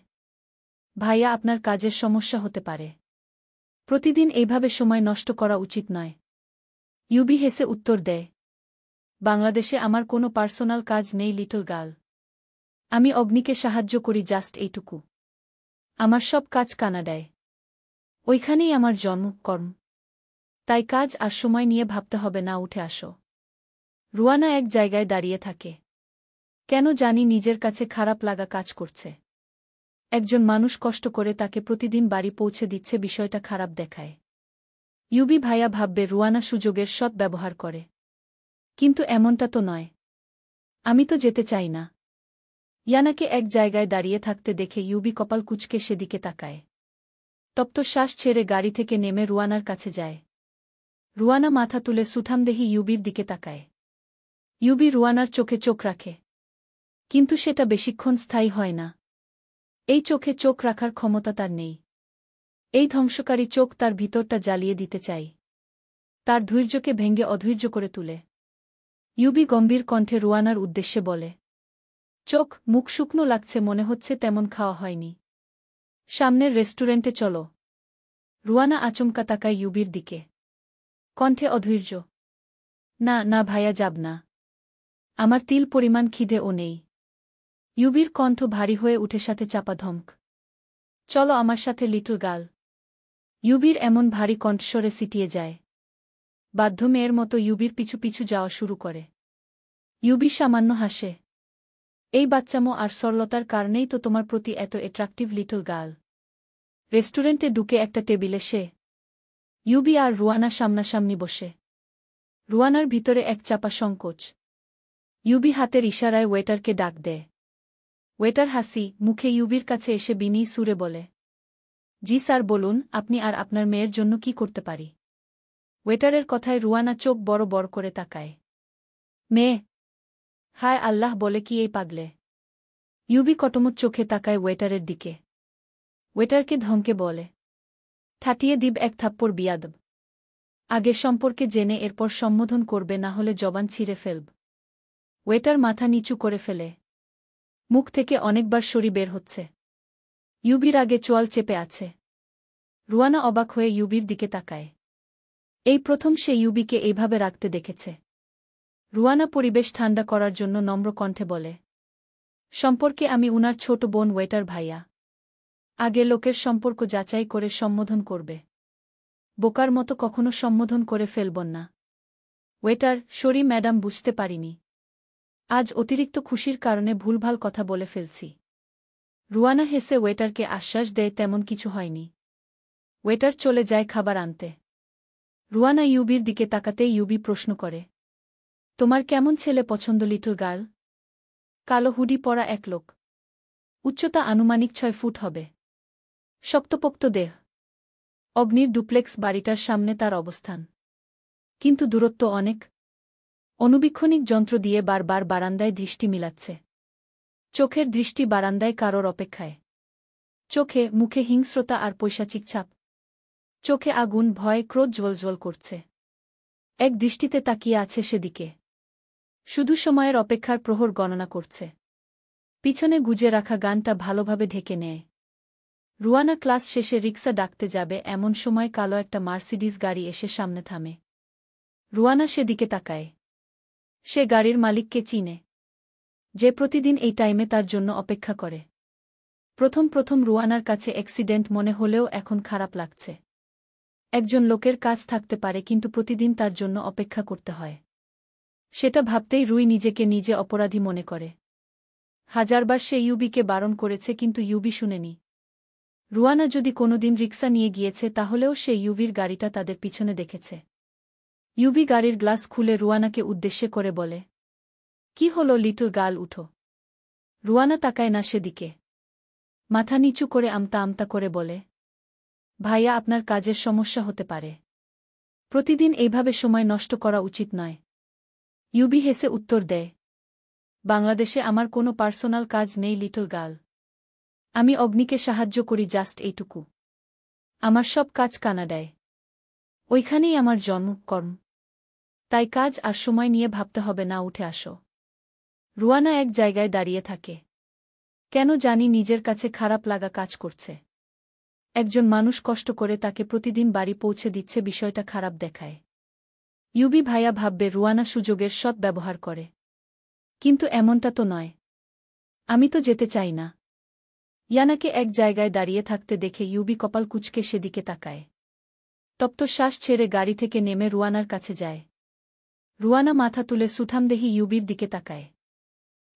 ভাইয়া আপনার কাজের সমস্যা হতে পারে। প্রতিদিন এইভাবে সময় নষ্ট করা উচিত নয়। ইউবি হেসে উত্তর দেয়, বাংলাদেশে আমার কোনো পার্সোনাল কাজ নেই লিটল গার্ল। আমি অগ্নিকে সাহায্য করি, জাস্ট এইটুকু। আমার সব কাজ কানাডায়। ওইখানেই আমার জন্ম কর্ম। তাই কাজ আর সময় নিয়ে ভাবতে হবে না, উঠে আসো। রুয়ানা এক জায়গায় দাঁড়িয়ে থাকে। কেন জানি নিজের কাছে খারাপ লাগা কাজ করছে। একজন মানুষ কষ্ট করে তাকে প্রতিদিন বাড়ি পৌঁছে দিচ্ছে, বিষয়টা খারাপ দেখায়। ইউবি ভাইয়া ভাববে রুয়ানা সুযোগের সৎ ব্যবহার করে। কিন্তু এমনটা তো নয়। আমি তো যেতে চাই না। ইয়ানাকে এক জায়গায় দাঁড়িয়ে থাকতে দেখে ইউবি কপাল কুঁচকে সেদিকে তাকায়। তপ্ত শ্বাস ছেড়ে গাড়ি থেকে নেমে রুয়ানার কাছে যায়। রুয়ানা মাথা তুলে সুঠামদেহী ইউবির দিকে তাকায়। ইউবি রুয়ানার চোখে চোখ রাখে। কিন্তু সেটা বেশিক্ষণ স্থায়ী হয় না। এই চোখে চোখ রাখার ক্ষমতা তার নেই। এই ধ্বংসকারী চোখ তার ভিতরটা জ্বালিয়ে দিতে চাই। তার ধৈর্যকে ভেঙে অধৈর্য করে তুলে। ইউবি গম্ভীর কণ্ঠে রুয়ানার উদ্দেশ্যে বলে, চোখ মুখ শুকনো লাগছে, মনে হচ্ছে তেমন খাওয়া হয়নি। সামনের রেস্টুরেন্টে চলো। রুয়ানা আচমকা তাকায় ইউবির দিকে। কণ্ঠে অধৈর্য। না না ভাইয়া, যাব না। আমার তিল পরিমাণ খিদেও নেই। ইউবির কণ্ঠ ভারী হয়ে উঠে, সাথে চাপা ধমক। চলো আমার সাথে লিটল গার্ল। ইউবির এমন ভারী কণ্ঠস্বরে সিটিয়ে যায়। বাধ্য মেয়ের মতো ইউবির পিছু পিছু যাওয়া শুরু করে। ইউবি সামান্য হাসে। এই বাচ্চামো আর সরলতার কারণেই তো তোমার প্রতি এত অ্যাট্রাকটিভ লিটল গার্ল। রেস্টুরেন্টে ঢুকে একটা টেবিলে সে, ইউবি আর রুয়ানা সামনাসামনি বসে। রুয়ানার ভিতরে এক চাপা সংকোচ। ইউবি হাতের ইশারায় ওয়েটারকে ডাক দেয়। ওয়েটার হাসি মুখে ইউবির কাছে এসে বিনয়ী সুরে বলে, জি স্যার, বলুন আপনি আর আপনার মেয়ের জন্য কি করতে পারি। ওয়েটারের কথায় রুয়ানা চোখ বড় বড় করে তাকায়। মেয়ে? হায় আল্লাহ, বলে কি এই পাগলে? ইউবি কটমট চোখে তাকায় ওয়েটারের দিকে। ওয়েটারকে ধমকে বলে, ঠাটিয়ে দিব এক থাপ্পড় বিয়াদব। আগে সম্পর্কে জেনে এরপর সম্বোধন করবে, না হলে জবান ছিঁড়ে ফেলব। ওয়েটার মাথা নিচু করে ফেলে। মুখ থেকে অনেকবার সরি বের হচ্ছে। ইউবির আগে চোয়াল চেপে আছে। রুয়ানা অবাক হয়ে ইউবির দিকে তাকায়। এই প্রথম সে ইউবিকে এইভাবে রাখতে দেখেছে। রুয়ানা পরিবেশ ঠান্ডা করার জন্য নম্র কণ্ঠে বলে, সম্পর্কে আমি উনার ছোট বোন ওয়েটার ভাইয়া। আগে লোকের সম্পর্ক যাচাই করে সম্বোধন করবে। বোকার মতো কখনো সম্বোধন করে ফেলবন না। ওয়েটার, সরি ম্যাডাম, বুঝতে পারিনি। আজ অতিরিক্ত খুশির কারণে ভুলভাল কথা বলে ফেলছি। রুয়ানা হেসে ওয়েটারকে আশ্বাস দেয় তেমন কিছু হয়নি। ওয়েটার চলে যায় খাবার আনতে। রুয়ানা ইউবির দিকে তাকাতেই ইউবি প্রশ্ন করে, তোমার কেমন ছেলে পছন্দ লিটল গার্ল? কালো হুডি পরা এক লোক। উচ্চতা আনুমানিক 6 ফুট হবে। শক্তপোক্ত দেহ। অগ্নির ডুপ্লেক্স বাড়িটার সামনে তার অবস্থান। কিন্তু দূরত্ব অনেক। অনুবীক্ষণিক যন্ত্র দিয়ে বারবার বারান্দায় দৃষ্টি মিলাচ্ছে। চোখের দৃষ্টি বারান্দায় কারোর অপেক্ষায়। চোখে মুখে হিংস্রতা আর পৈশাচিক ছাপ। চোখে আগুন, ভয়, ক্রোধ জ্বলজ্বল করছে। এক দৃষ্টিতে তাকিয়ে আছে সেদিকে। শুধু সময়ের অপেক্ষার প্রহর গণনা করছে। পিছনে গুজে রাখা গানটা ভালোভাবে ঢেকে নেয়। রুয়ানা ক্লাস শেষে রিক্সা ডাকতে যাবে, এমন সময় কালো একটা মার্সিডিজ গাড়ি এসে সামনে থামে। রুয়ানা সেদিকে তাকায়। সে গাড়ির মালিককে চিনে, যে প্রতিদিন এই টাইমে তার জন্য অপেক্ষা করে। প্রথম প্রথম রুয়ানার কাছে অ্যাক্সিডেন্ট মনে হলেও এখন খারাপ লাগছে। একজন লোকের কাজ থাকতে পারে, কিন্তু প্রতিদিন তার জন্য অপেক্ষা করতে হয়। সেটা ভাবতেই রুই নিজেকে নিজে অপরাধী মনে করে। হাজারবার সে ইউবিকে বারণ করেছে, কিন্তু ইউবি শুনেনি। রুয়ানা যদি কোনোদিন রিক্সা নিয়ে গিয়েছে, তাহলেও সে ইউবির গাড়িটা তাদের পিছনে দেখেছে। ইউবি গাড়ির গ্লাস খুলে রুয়ানাকে উদ্দেশ্যে করে বলে, কি হলো লিটল গার্ল, উঠো। রুয়ানা তাকায় না সেদিকে। মাথা নিচু করে আমতা আমতা করে বলে, ভাইয়া, আপনার কাজের সমস্যা হতে পারে। প্রতিদিন এইভাবে সময় নষ্ট করা উচিত নয়। ইউবি হেসে উত্তর দেয়, বাংলাদেশে আমার কোনো পার্সোনাল কাজ নেই লিটল গার্ল। আমি অগ্নিকে সাহায্য করি, জাস্ট এইটুকু। আমার সব কাজ কানাডায়। ওইখানেই আমার জন্ম কর্ম। তাই কাজ আর সময় নিয়ে ভাবতে হবে না, উঠে আসো। রুয়ানা এক জায়গায় দাঁড়িয়ে থাকে। কেন জানি নিজের কাছে খারাপ লাগা কাজ করছে। একজন মানুষ কষ্ট করে তাকে প্রতিদিন বাড়ি পৌঁছে দিচ্ছে, বিষয়টা খারাপ দেখায়। ইউবি ভাইয়া ভাববে রুয়ানা সুযোগের সৎ ব্যবহার করে। কিন্তু এমনটা তো নয়। আমি তো যেতে চাই না। ইয়ানাকে এক জায়গায় দাঁড়িয়ে থাকতে দেখে ইউবি কপাল কুঁচকে সেদিকে তাকায়। তপ্ত শ্বাস ছেড়ে গাড়ি থেকে নেমে রুয়ানার কাছে যায়। রুয়ানা মাথা তুলে সুঠামদেহী ইউবির দিকে তাকায়।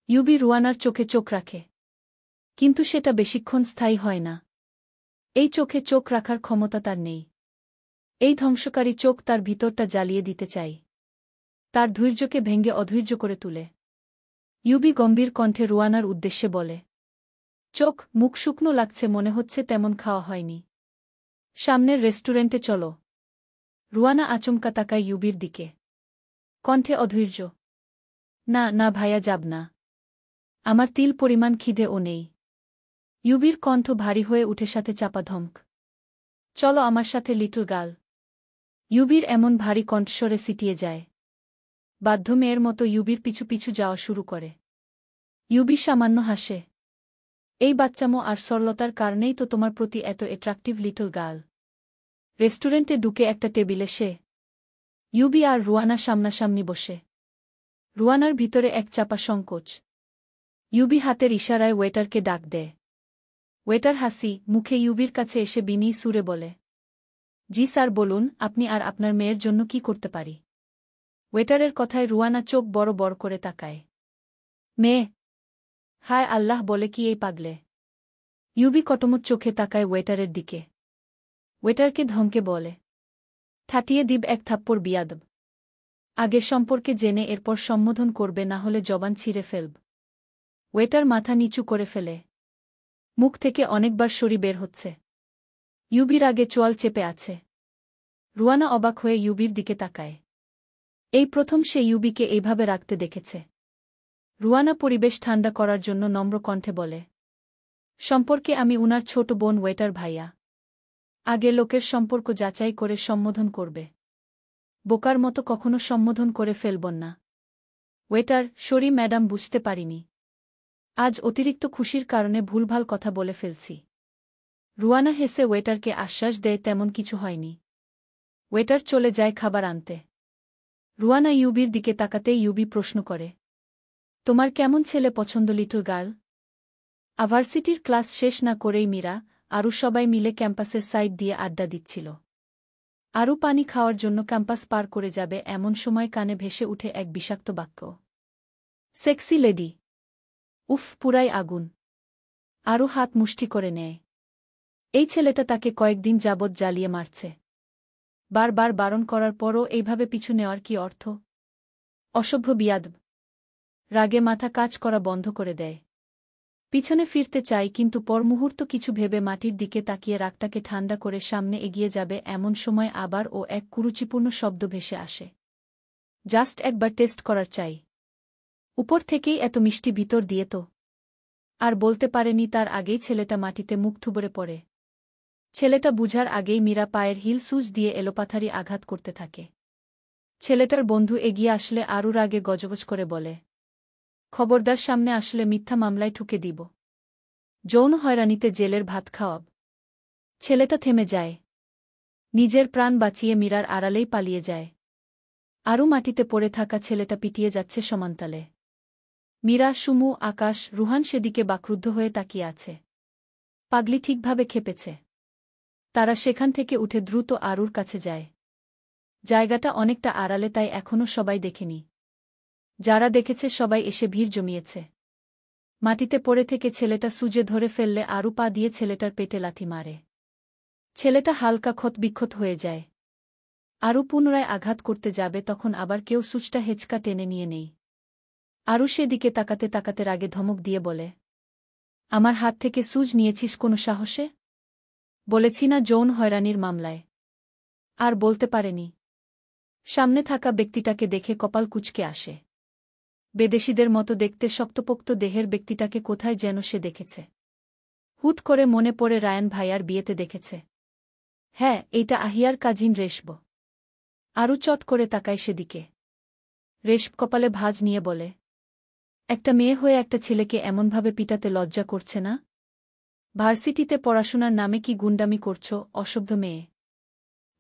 ইউবি রুয়ানার চোখে চোখ রাখে। কিন্তু সেটা বেশিক্ষণ স্থায়ী হয় না। এই চোখে চোখ রাখার ক্ষমতা তার নেই। এই ধ্বংসকারী চোখ তার ভিতরটা জ্বালিয়ে দিতে চায়। তার ধৈর্যকে ভেঙে অধৈর্য করে তুলে। ইউবি গম্ভীর কণ্ঠে রুয়ানার উদ্দেশ্যে বলে, চোখ মুখ শুকনো লাগছে, মনে হচ্ছে তেমন খাওয়া হয়নি। সামনের রেস্টুরেন্টে চলো। রুয়ানা আচমকা তাকায় ইউবির দিকে। কণ্ঠে অধৈর্য। না না ভাইয়া, যাব না। আমার তিল পরিমাণ খিদে ও নেই। ইউবির কণ্ঠ ভারী হয়ে উঠে, সাথে চাপা ধমক। চলো আমার সাথে লিটল গার্ল। ইউবির এমন ভারী কণ্ঠস্বরে সিটিয়ে যায়। বাধ্য মেয়ের মতো ইউবির পিছু পিছু যাওয়া শুরু করে। ইউবি সামান্য হাসে। এই বাচ্চামো আর সরলতার কারণেই তো তোমার প্রতি এত অ্যাট্রাকটিভ লিটল গার্ল। রেস্টুরেন্টে ঢুকে একটা টেবিলে সে, ইউবি আর রুয়ানা সামনাসামনি বসে। রুয়ানার ভিতরে এক চাপা সংকোচ। ইউবি হাতের ইশারায় ওয়েটারকে ডাক দেয়। ওয়েটার হাসি মুখে ইউবির কাছে এসে বিনীত সুরে বলে, জি স্যার, বলুন আপনি আর আপনার মেয়ের জন্য কি করতে পারি। ওয়েটারের কথায় রুয়ানা চোখ বড় বড় করে তাকায়। মেয়ে? হায় আল্লাহ, বলে কি এই পাগলে? ইউবি কটমট চোখে তাকায় ওয়েটারের দিকে। ওয়েটারকে ধমকে বলে, ঠাটিয়ে দিব এক থাপ্পড় বিয়াদব। আগে সম্পর্কে জেনে এরপর সম্বোধন করবে, না হলে জবান ছিঁড়ে ফেলব। ওয়েটার মাথা নিচু করে ফেলে। মুখ থেকে অনেকবার সরি বের হচ্ছে। ইউবির আগে চোয়াল চেপে আছে। রুয়ানা অবাক হয়ে ইউবির দিকে তাকায়। এই প্রথম সে ইউবিকে এইভাবে রাখতে দেখেছে। রুয়ানা পরিবেশ ঠান্ডা করার জন্য নম্র কণ্ঠে বলে, সম্পর্কে আমি উনার ছোট বোন ওয়েটার ভাইয়া। আগে লোকের সম্পর্ক যাচাই করে সম্বোধন করবে। বোকার মতো কখনো সম্বোধন করে ফেলবন না। ওয়েটার, সরি ম্যাডাম, বুঝতে পারিনি। আজ অতিরিক্ত খুশির কারণে ভুলভাল কথা বলে ফেলছি। রুয়ানা হেসে ওয়েটারকে আশ্বাস দেয় তেমন কিছু হয়নি। ওয়েটার চলে যায় খাবার আনতে। রুয়ানা ইউবির দিকে তাকাতেই ইউবি প্রশ্ন করে, তোমার কেমন ছেলে পছন্দ লিটল গার্ল? আভার্সিটির ক্লাস শেষ না করেই মীরা আরও সবাই মিলে ক্যাম্পাসের সাইড দিয়ে আড্ডা দিচ্ছিল। আরও পানি খাওয়ার জন্য ক্যাম্পাস পার করে যাবে এমন সময় কানে ভেসে উঠে এক বিষাক্ত বাক্য, সেক্সি লেডি। উফ, পুরাই আগুন। আরও হাত মুষ্টি করে নেয়। এই ছেলেটা তাকে কয়েকদিন যাবৎ জ্বালিয়ে মারছে। বারবার বারণ করার পরও এইভাবে পিছু নেওয়ার কি অর্থ? অসভ্য বিয়াদব। রাগে মাথা কাজ করা বন্ধ করে দেয়। পিছনে ফিরতে চাই, কিন্তু পর মুহূর্ত কিছু ভেবে মাটির দিকে তাকিয়ে রাগটাকে ঠান্ডা করে সামনে এগিয়ে যাবে এমন সময় আবার ও এক কুরুচিপূর্ণ শব্দ ভেসে আসে, জাস্ট একবার টেস্ট করার চাই। উপর থেকেই এত মিষ্টি ভিতর দিয়ে তো। আর বলতে পারেনি তার আগেই ছেলেটা মাটিতে মুখ থুবড়ে পড়ে। ছেলেটা বুঝার আগেই মীরা পায়ের হিল সুজ দিয়ে এলোপাথারি আঘাত করতে থাকে। ছেলেটার বন্ধু এগিয়ে আসলে আরও রাগে গজগজ করে বলে, খবরদার, সামনে আসলে মিথ্যা মামলায় ঠুকে দিব। যৌন হয়রানিতে জেলের ভাত খাওয়াব। ছেলেটা থেমে যায়। নিজের প্রাণ বাঁচিয়ে মীরার আড়ালেই পালিয়ে যায়। আরও মাটিতে পড়ে থাকা ছেলেটা পিটিয়ে যাচ্ছে সমান্তালে। মীরা, সুমু, আকাশ, রুহান সেদিকে বাকরুদ্ধ হয়ে তাকিয়ে আছে। পাগলি ঠিকভাবে খেপেছে। তারা সেখান থেকে উঠে দ্রুত আরুর কাছে যায়। জায়গাটা অনেকটা আড়ালে, তাই এখনও সবাই দেখেনি। যারা দেখেছে সবাই এসে ভিড় জমিয়েছে। মাটিতে পড়ে থেকে ছেলেটা সুজে ধরে ফেললে আরু পা দিয়ে ছেলেটার পেটে লাথি মারে। ছেলেটা হালকা ক্ষতবিক্ষত হয়ে যায়। আরু পুনরায় আঘাত করতে যাবে, তখন আবার কেউ সুচটা হেঁচকা টেনে নিয়ে নেই। আরু সেদিকে তাকাতে তাকাতে রাগে ধমক দিয়ে বলে, আমার হাত থেকে সুজ নিয়েছিস কোনো সাহসে? বলেছি না যৌন হয়রানির মামলায়। আর বলতে পারেনি। সামনে থাকা ব্যক্তিটাকে দেখে কপাল কুঁচকে আসে। বেদেশীদের মতো দেখতে শক্তপোক্ত দেহের ব্যক্তিটাকে কোথায় যেন সে দেখেছে। হুট করে মনে পড়ে রায়ান ভাইয়ার বিয়েতে দেখেছে। হ্যাঁ, এইটা আহিয়ার কাজিন রেশব। আরও চট করে তাকায় সেদিকে। রেশব কপালে ভাঁজ নিয়ে বলে, একটা মেয়ে হয়ে একটা ছেলেকে এমনভাবে পিটাতে লজ্জা করছে না? ভার্সিটিতে পড়াশোনার নামে কি গুন্ডামি করছ, অসভ্য মেয়ে?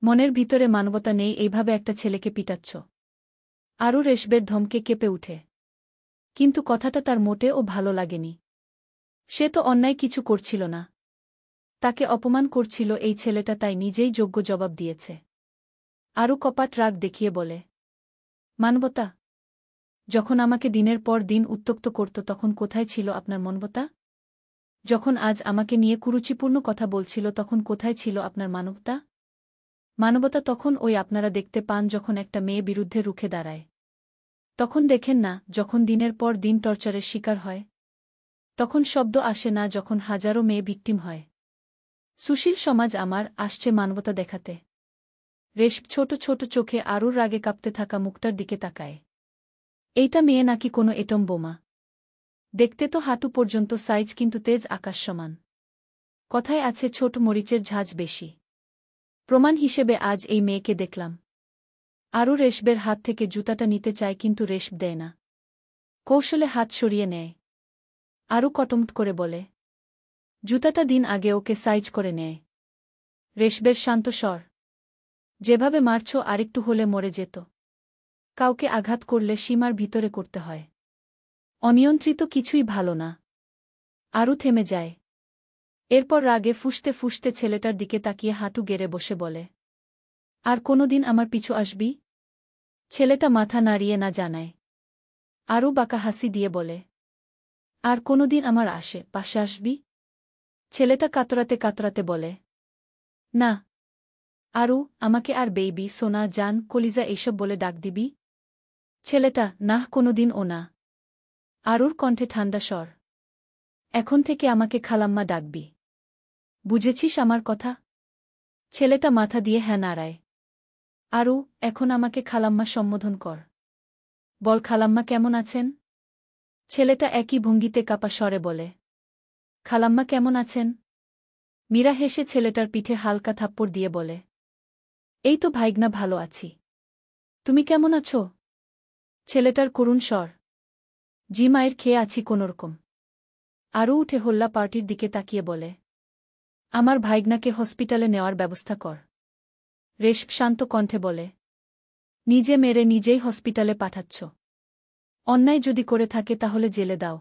মনের ভিতরে মানবতা নেই এইভাবে একটা ছেলেকে পিটাচ্ছ? আরও রেশবের ধমকে কেঁপে উঠে। কিন্তু কথাটা তার মোটেও ভালো লাগেনি। সে তো অন্যায় কিছু করছিল না। তাকে অপমান করছিল এই ছেলেটা, তাই নিজেই যোগ্য জবাব দিয়েছে। আরও কপাট রাগ দেখিয়ে বলে, মানবতা? যখন আমাকে দিনের পর দিন উত্ত্যক্ত করত তখন কোথায় ছিল আপনার মানবতা? যখন আজ আমাকে নিয়ে কুরুচিপূর্ণ কথা বলছিল তখন কোথায় ছিল আপনার মানবতা? মানবতা তখন ওই আপনারা দেখতে পান যখন একটা মেয়ে বিরুদ্ধে রুখে দাঁড়ায়। তখন দেখেন না যখন দিনের পর দিন টর্চারের শিকার হয়? তখন শব্দ আসে না যখন হাজারো মেয়ে ভিকটিম হয়? সুশীল সমাজ আমার আসছে মানবতা দেখাতে। রেশম ছোট ছোট চোখে আরুর রাগে কাঁপতে থাকা মুখটার দিকে তাকায়। এইটা মেয়ে নাকি কোনো এটম বোমা? দেখতে তো হাঁটু পর্যন্ত সাইজ, কিন্তু তেজ আকাশ সমান। কথায় আছে ছোট মরিচের ঝাঁজ বেশি। প্রমাণ হিসেবে আজ এই মেয়েকে দেখলাম। আরু রেশবের হাত থেকে জুতাটা নিতে চায়, কিন্তু রেশব দেয় না। কৌশলে হাত সরিয়ে নেয়। আরু কটমট করে বলে, জুতাটা দিন আগে ওকে সাইজ করে নেয়। রেশবের শান্ত স্বর, যেভাবে মারছ আরেকটু হলে মরে যেত। কাউকে আঘাত করলে সীমার ভিতরে করতে হয়। অনিয়ন্ত্রিত কিছুই ভালো না। আরু থেমে যায়। এরপর রাগে ফুঁসতে ফুঁসতে ছেলেটার দিকে তাকিয়ে হাঁটু গেড়ে বসে বলে, আর কোনোদিন আমার পিছু আসবি? ছেলেটা মাথা নাড়িয়ে না জানায়। আরু বাঁকা হাসি দিয়ে বলে, আর কোনোদিন আমার পাশে আসবি? ছেলেটা কাতরাতে কাতরাতে বলে, না। আরু, আমাকে আর বেইবি, সোনা, জান, কলিজা এইসব বলে ডাক দিবি? ছেলেটা, নাহ, কোনোদিন ও না। আরুর কণ্ঠে ঠান্ডা স্বর, এখন থেকে আমাকে খালাম্মা ডাকবি। বুঝেছিস আমার কথা? ছেলেটা মাথা দিয়ে হ্যাঁ নাড়ায়। আরু, এখন আমাকে খালাম্মা সম্বোধন কর। বল, খালাম্মা কেমন আছেন? ছেলেটা একই ভঙ্গিতে কাপা স্বরে বলে, খালাম্মা কেমন আছেন? মীরা হেসে ছেলেটার পিঠে হালকা থাপ্পড় দিয়ে বলে, এই তো ভাইগনা, ভালো আছি। তুমি কেমন আছো? ছেলেটার করুণ স্বর, জি মায়ের খেয়ে আছি কোনোরকম। আরও উঠে হোল্লা পার্টির দিকে তাকিয়ে বলে, আমার ভাইগনাকে হসপিটালে নেওয়ার ব্যবস্থা কর। রেশব শান্ত কণ্ঠে বলে, নিজে মেরে নিজেই হসপিটালে পাঠাচ্ছ? অন্যায় যদি করে থাকে তাহলে জেলে দাও।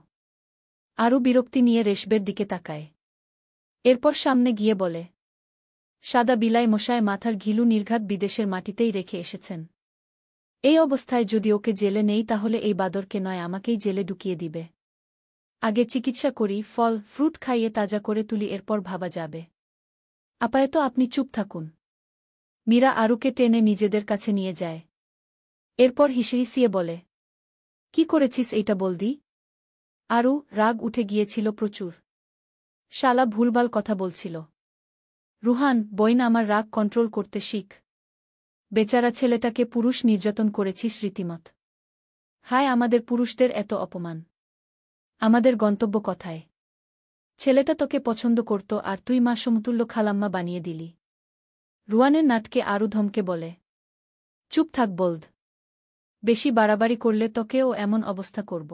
আরও বিরক্তি নিয়ে রেশবের দিকে তাকায়। এরপর সামনে গিয়ে বলে, সাদা বিলাই মশায় মাথার ঘিলু নির্ঘাত বিদেশের মাটিতেই রেখে এসেছেন। এই অবস্থায় যদি ওকে জেলে নেই তাহলে এই বাদরকে নয় আমাকেই জেলে ঢুকিয়ে দিবে। আগে চিকিৎসা করি, ফল ফ্রুট খাইয়ে তাজা করে তুলি, এরপর ভাবা যাবে। আপাতত আপনি চুপ থাকুন। মীরা আরুকে টেনে নিজেদের কাছে নিয়ে যায়। এরপর হিসিয়ে বলে, কি করেছিস এইটা বলদি? আরু, রাগ উঠে গিয়েছিল প্রচুর। শালা ভুলভাল কথা বলছিল। রুহান, বইন, আমার রাগ কন্ট্রোল করতে শিখ। বেচারা ছেলেটাকে পুরুষ নির্যাতন করেছিস রীতিমত। হায় আমাদের পুরুষদের এত অপমান। আমাদের গন্তব্য কথায়। ছেলেটা তোকে পছন্দ করত আর তুই মা সমতুল্য খালাম্মা বানিয়ে দিলি। রুয়ানের নাটকে আরু ধমকে বলে, চুপ থাক বলদ। বেশি বাড়াবাড়ি করলে তোকেও এমন অবস্থা করব।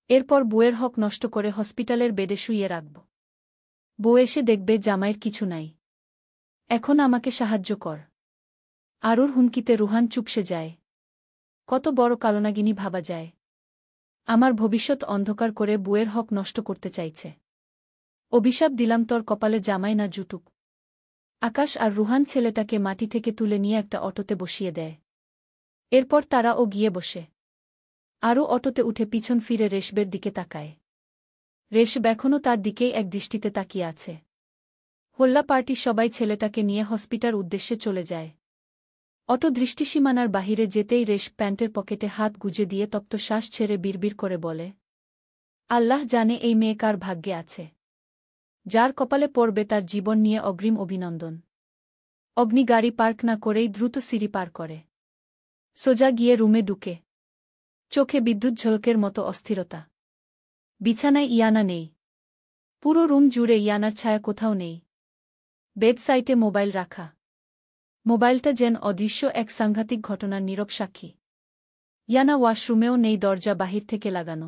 এরপর বউয়ের হক নষ্ট করে হসপিটালের বেডে শুইয়ে রাখব। বউ এসে দেখবে জামাইয়ের কিছু নাই। এখন আমাকে সাহায্য কর। আরুর হুমকিতে রুহান চুপসে যায়। কত বড় কালনাগিনী ভাবা যায়। আমার ভবিষ্যৎ অন্ধকার করে বউয়ের হক নষ্ট করতে চাইছে। অভিশাপ দিলাম তোর কপালে জামাই না জুটুক। আকাশ আর রুহান ছেলেটাকে মাটি থেকে তুলে নিয়ে একটা অটোতে বসিয়ে দেয়। এরপর তারাও গিয়ে বসে। আরও অটোতে উঠে পিছন ফিরে রেশবের দিকে তাকায়। রেশব এখনও তার দিকেই এক দৃষ্টিতে তাকিয়ে আছে। হোল্লা পার্টি সবাই ছেলেটাকে নিয়ে হসপিটাল উদ্দেশ্যে চলে যায়। অটো দৃষ্টিসীমানার বাহিরে যেতেই রেশব প্যান্টের পকেটে হাত গুজে দিয়ে তপ্ত শ্বাস ছেড়ে বিড়বিড় করে বলে, আল্লাহ জানে এই মেয়ে কার ভাগ্যে আছে। যার কপালে পড়বে তার জীবন নিয়ে অগ্রিম অভিনন্দন। অগ্নি গাড়ি পার্ক না করেই দ্রুত সিঁড়ি পার করে। সোজা গিয়ে রুমে ঢুকে। চোখে বিদ্যুৎ ঝলকের মতো অস্থিরতা। বিছানায় ইয়ানা নেই। পুরো রুম জুড়ে ইয়ানার ছায়া কোথাও নেই। বেডসাইটে মোবাইল রাখা। মোবাইলটা যেন অদৃশ্য এক সাংঘাতিক ঘটনার নীরব সাক্ষী। ইয়ানা ওয়াশরুমেও নেই, দরজা বাহির থেকে লাগানো।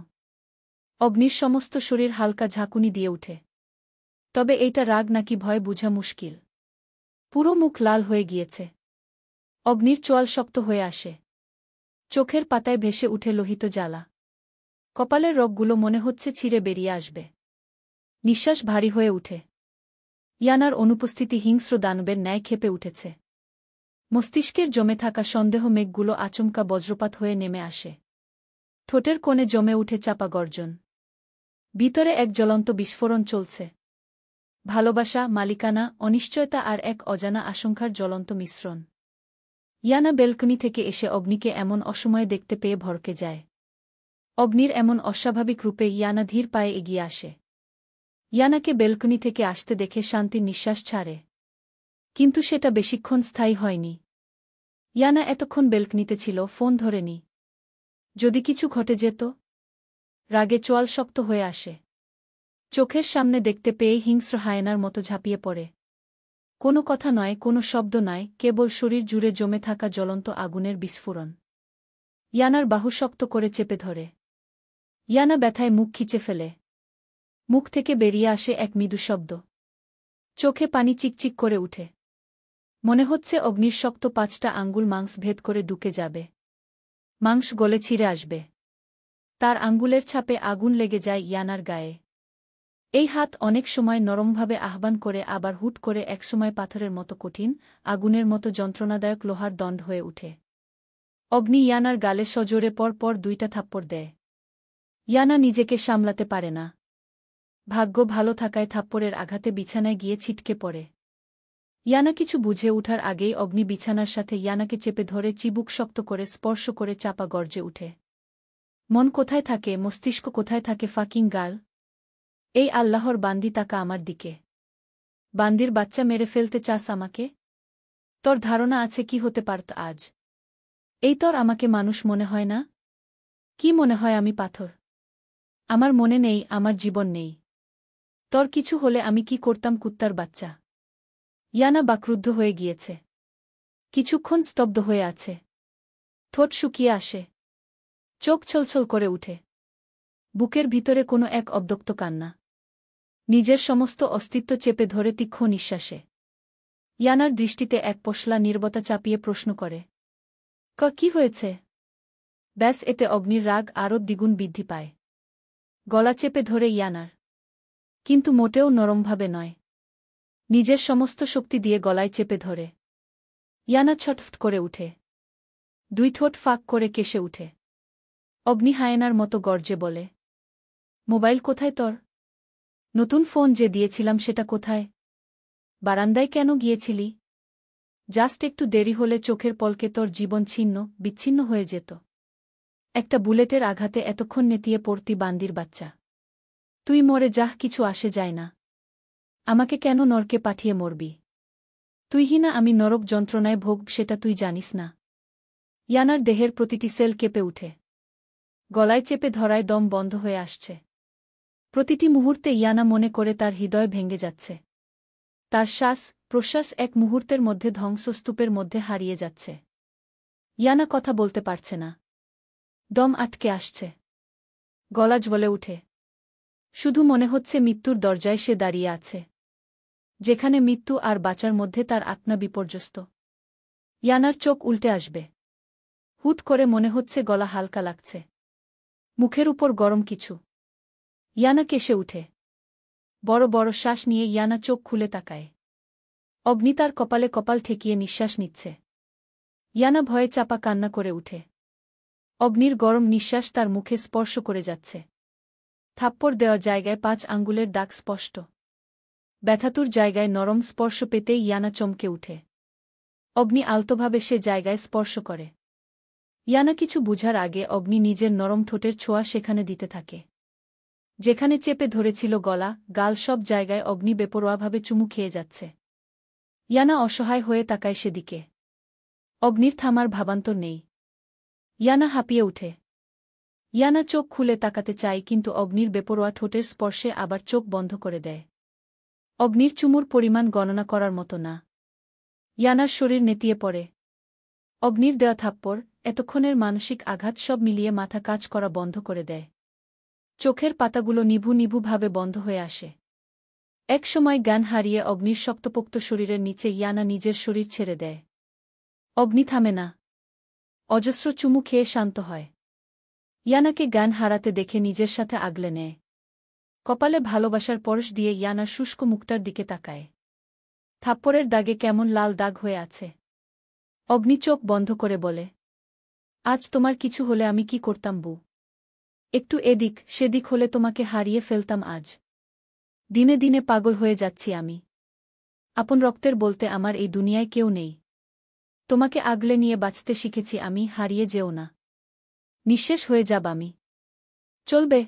অগ্নির সমস্ত শরীর হালকা ঝাঁকুনি দিয়ে উঠে। তবে এইটা রাগ নাকি ভয় বোঝা মুশকিল। পুরো মুখ লাল হয়ে গিয়েছে। অগ্নির চোয়াল শক্ত হয়ে আসে। চোখের পাতায় ভেসে উঠে লোহিত জ্বালা। কপালের রগগুলো মনে হচ্ছে ছিঁড়ে বেরিয়ে আসবে। নিঃশ্বাস ভারী হয়ে উঠে। ইয়ানার অনুপস্থিতি হিংস্র দানবের ন্যায় ক্ষেপে উঠেছে। মস্তিষ্কের জমে থাকা সন্দেহ মেঘগুলো আচমকা বজ্রপাত হয়ে নেমে আসে। ঠোঁটের কোণে জমে উঠে চাপা গর্জন। ভিতরে এক জ্বলন্ত বিস্ফোরণ চলছে। ভালোবাসা, মালিকানা, অনিশ্চয়তা আর এক অজানা আশঙ্কার জ্বলন্ত মিশ্রণ। ইয়ানা বেলকনি থেকে এসে অগ্নিকে এমন অসময়ে দেখতে পেয়ে ভরকে যায়। অগ্নির এমন অস্বাভাবিক রূপে ইয়ানা ধীর পায়ে এগিয়ে আসে। ইয়ানাকে বেলকনি থেকে আসতে দেখে শান্তির নিঃশ্বাস ছাড়ে। কিন্তু সেটা বেশিক্ষণ স্থায়ী হয়নি। ইয়ানা এতক্ষণ বেলকনিতে ছিল, ফোন ধরেনি। যদি কিছু ঘটে যেত? রাগে চোয়াল শক্ত হয়ে আসে। চোখের সামনে দেখতে পেয়ে হিংস্র হায়েনার মতো ঝাঁপিয়ে পড়ে। কোনো কথা নয়, কোনো শব্দ নয়, কেবল শরীর জুড়ে জমে থাকা জ্বলন্ত আগুনের বিস্ফোরণ। ইয়ানার বাহু শক্ত করে চেপে ধরে। ইয়ানা ব্যথায় মুখ খিচে ফেলে। মুখ থেকে বেরিয়ে আসে এক মৃদু শব্দ। চোখে পানি চিকচিক করে উঠে। মনে হচ্ছে অগ্নির শক্ত 5টা আঙ্গুল মাংস ভেদ করে ঢুকে যাবে। মাংস গলে ছিঁড়ে আসবে। তার আঙ্গুলের ছাপে আগুন লেগে যায় ইয়ানার গায়ে। এই হাত অনেক সময় নরমভাবে আহ্বান করে, আবার হুট করে একসময় পাথরের মতো কঠিন, আগুনের মতো যন্ত্রণাদায়ক লোহার দণ্ড হয়ে উঠে। অগ্নি ইয়ানার গালে সজোরে পর পর 2টা থাপ্পড় দেয়। ইয়ানা নিজেকে সামলাতে পারে না। ভাগ্য ভালো থাকায় থাপ্পড়ের আঘাতে বিছানায় গিয়ে ছিটকে পড়ে। ইয়ানা কিছু বুঝে ওঠার আগেই অগ্নি বিছানার সাথে ইয়ানাকে চেপে ধরে চিবুক শক্ত করে স্পর্শ করে চাপা গর্জে উঠে। মন কোথায় থাকে, মস্তিষ্ক কোথায় থাকে ফাকিং গার্ল? এই আল্লাহর বান্দি, তাকা আমার দিকে। বান্দির বাচ্চা, মেরে ফেলতে চাস আমাকে? তোর ধারণা আছে কি হতে পারত আজ? এই তোর আমাকে মানুষ মনে হয় না? কি মনে হয় আমি পাথর? আমার মনে নেই, আমার জীবন নেই। তোর কিছু হলে আমি কি করতাম কুত্তার বাচ্চা? ইয়ানা বাকরুদ্ধ হয়ে গিয়েছে। কিছুক্ষণ স্তব্ধ হয়ে আছে। ঠোঁট শুকিয়ে আসে। চোখ ছলছল করে উঠে। বুকের ভিতরে কোনো এক অব্যক্ত কান্না। নিজের সমস্ত অস্তিত্ব চেপে ধরে তীক্ষ্ণ নিঃশ্বাসে। ইয়ানার দৃষ্টিতে এক পশলা নীরবতা চাপিয়ে প্রশ্ন করে, কি হয়েছে? ব্যাস, এতে অগ্নির রাগ আরও দ্বিগুণ বৃদ্ধি পায়। গলা চেপে ধরে ইয়ানার, কিন্তু মোটেও নরমভাবে নয়। নিজের সমস্ত শক্তি দিয়ে গলায় চেপে ধরে। ইয়ানা ছটফট করে উঠে। 2 ঠোঁট ফাঁক করে কেশে উঠে। অগ্নি হায়েনার মতো গর্জে বলে, মোবাইল কোথায় তোর? নতুন ফোন যে দিয়েছিলাম সেটা কোথায়? বারান্দায় কেন গিয়েছিলি? জাস্ট একটু দেরি হলে চোখের পলকে তোর জীবন ছিন্ন বিচ্ছিন্ন হয়ে যেত। একটা বুলেটের আঘাতে এতক্ষণ নেতিয়ে পড়তি বান্দির বাচ্চা। তুই মরে যাহ, কিছু আসে যায় না। আমাকে কেন নরকে পাঠিয়ে মরবি? তুইই না আমি নরক যন্ত্রণায় ভোগ, সেটা তুই জানিস না। ইয়ানার দেহের প্রতিটি সেল কেঁপে উঠে। গলায় চেপে ধরায় দম বন্ধ হয়ে আসছে। প্রতিটি মুহূর্তে ইয়ানা মনে করে তার হৃদয় ভেঙে যাচ্ছে। তার শ্বাস প্রশ্বাস এক মুহূর্তের মধ্যে ধ্বংসস্তূপের মধ্যে হারিয়ে যাচ্ছে। ইয়ানা কথা বলতে পারছে না। দম আটকে আসছে। গলা জ্বলে উঠে। শুধু মনে হচ্ছে মৃত্যুর দরজায় সে দাঁড়িয়ে আছে, যেখানে মৃত্যু আর বাঁচার মধ্যে তার আত্মা বিপর্যস্ত। ইয়ানার চোখ উল্টে আসবে। হুট করে মনে হচ্ছে গলা হালকা লাগছে। মুখের উপর গরম কিছু। ইয়ানা কেশে উঠে। বড় বড় শ্বাস নিয়ে ইয়ানা চোখ খুলে তাকায়। অগ্নি তার কপালে কপাল ঠেকিয়ে নিঃশ্বাস নিচ্ছে। ইয়ানা ভয়ে চাপা কান্না করে উঠে। অগ্নির গরম নিঃশ্বাস তার মুখে স্পর্শ করে যাচ্ছে। থাপ্পড় দেওয়া জায়গায় 5 আঙ্গুলের দাগ স্পষ্ট। ব্যথাতুর জায়গায় নরম স্পর্শ পেতেই ইয়ানা চমকে উঠে। অগ্নি আলতোভাবে সে জায়গায় স্পর্শ করে। ইয়ানা কিছু বুঝার আগে অগ্নি নিজের নরম ঠোঁটের ছোঁয়া সেখানে দিতে থাকে। যেখানে চেপে ধরেছিল গলা, গাল, সব জায়গায় অগ্নি বেপরোয়াভাবে চুমু খেয়ে যাচ্ছে। ইয়ানা অসহায় হয়ে তাকায় সেদিকে। অগ্নির থামার ভাবান্তর নেই। ইয়ানা হাঁপিয়ে উঠে। ইয়ানা চোখ খুলে তাকাতে চায়, কিন্তু অগ্নির বেপরোয়া ঠোঁটের স্পর্শে আবার চোখ বন্ধ করে দেয়। অগ্নির চুমুর পরিমাণ গণনা করার মতো না। ইয়ানার শরীর নেতিয়ে পড়ে। অগ্নির দেওয়া থাপ্পড়, এতক্ষণের মানসিক আঘাত সব মিলিয়ে মাথা কাজ করা বন্ধ করে দেয়। চোখের পাতাগুলো নিভু নিভুভাবে বন্ধ হয়ে আসে। এক সময় জ্ঞান হারিয়ে অগ্নির শক্তপোক্ত শরীরের নিচে ইয়ানা নিজের শরীর ছেড়ে দেয়। অগ্নি থামে না। অজস্র চুমু খেয়ে শান্ত হয়। ইয়ানাকে জ্ঞান হারাতে দেখে নিজের সাথে আগলে নেয়। কপালে ভালোবাসার পরশ দিয়ে ইয়ানার শুষ্ক মুখটার দিকে তাকায়। থাপ্পড়ের দাগে কেমন লাল দাগ হয়ে আছে। অগ্নি চোখ বন্ধ করে বলে, আজ তোমার কিছু হলে আমি কি করতাম বু? একটু এদিক সেদিক হলে তোমাকে হারিয়ে ফেলতাম আজ। দিনে দিনে পাগল হয়ে যাচ্ছি আমি। আপন রক্তের বলতে আমার এই দুনিয়ায় কেউ নেই। তোমাকে আগলে নিয়ে বাঁচতে শিখেছি আমি, হারিয়ে যেও না। নিঃশেষ হয়ে যাব আমি। চলবে।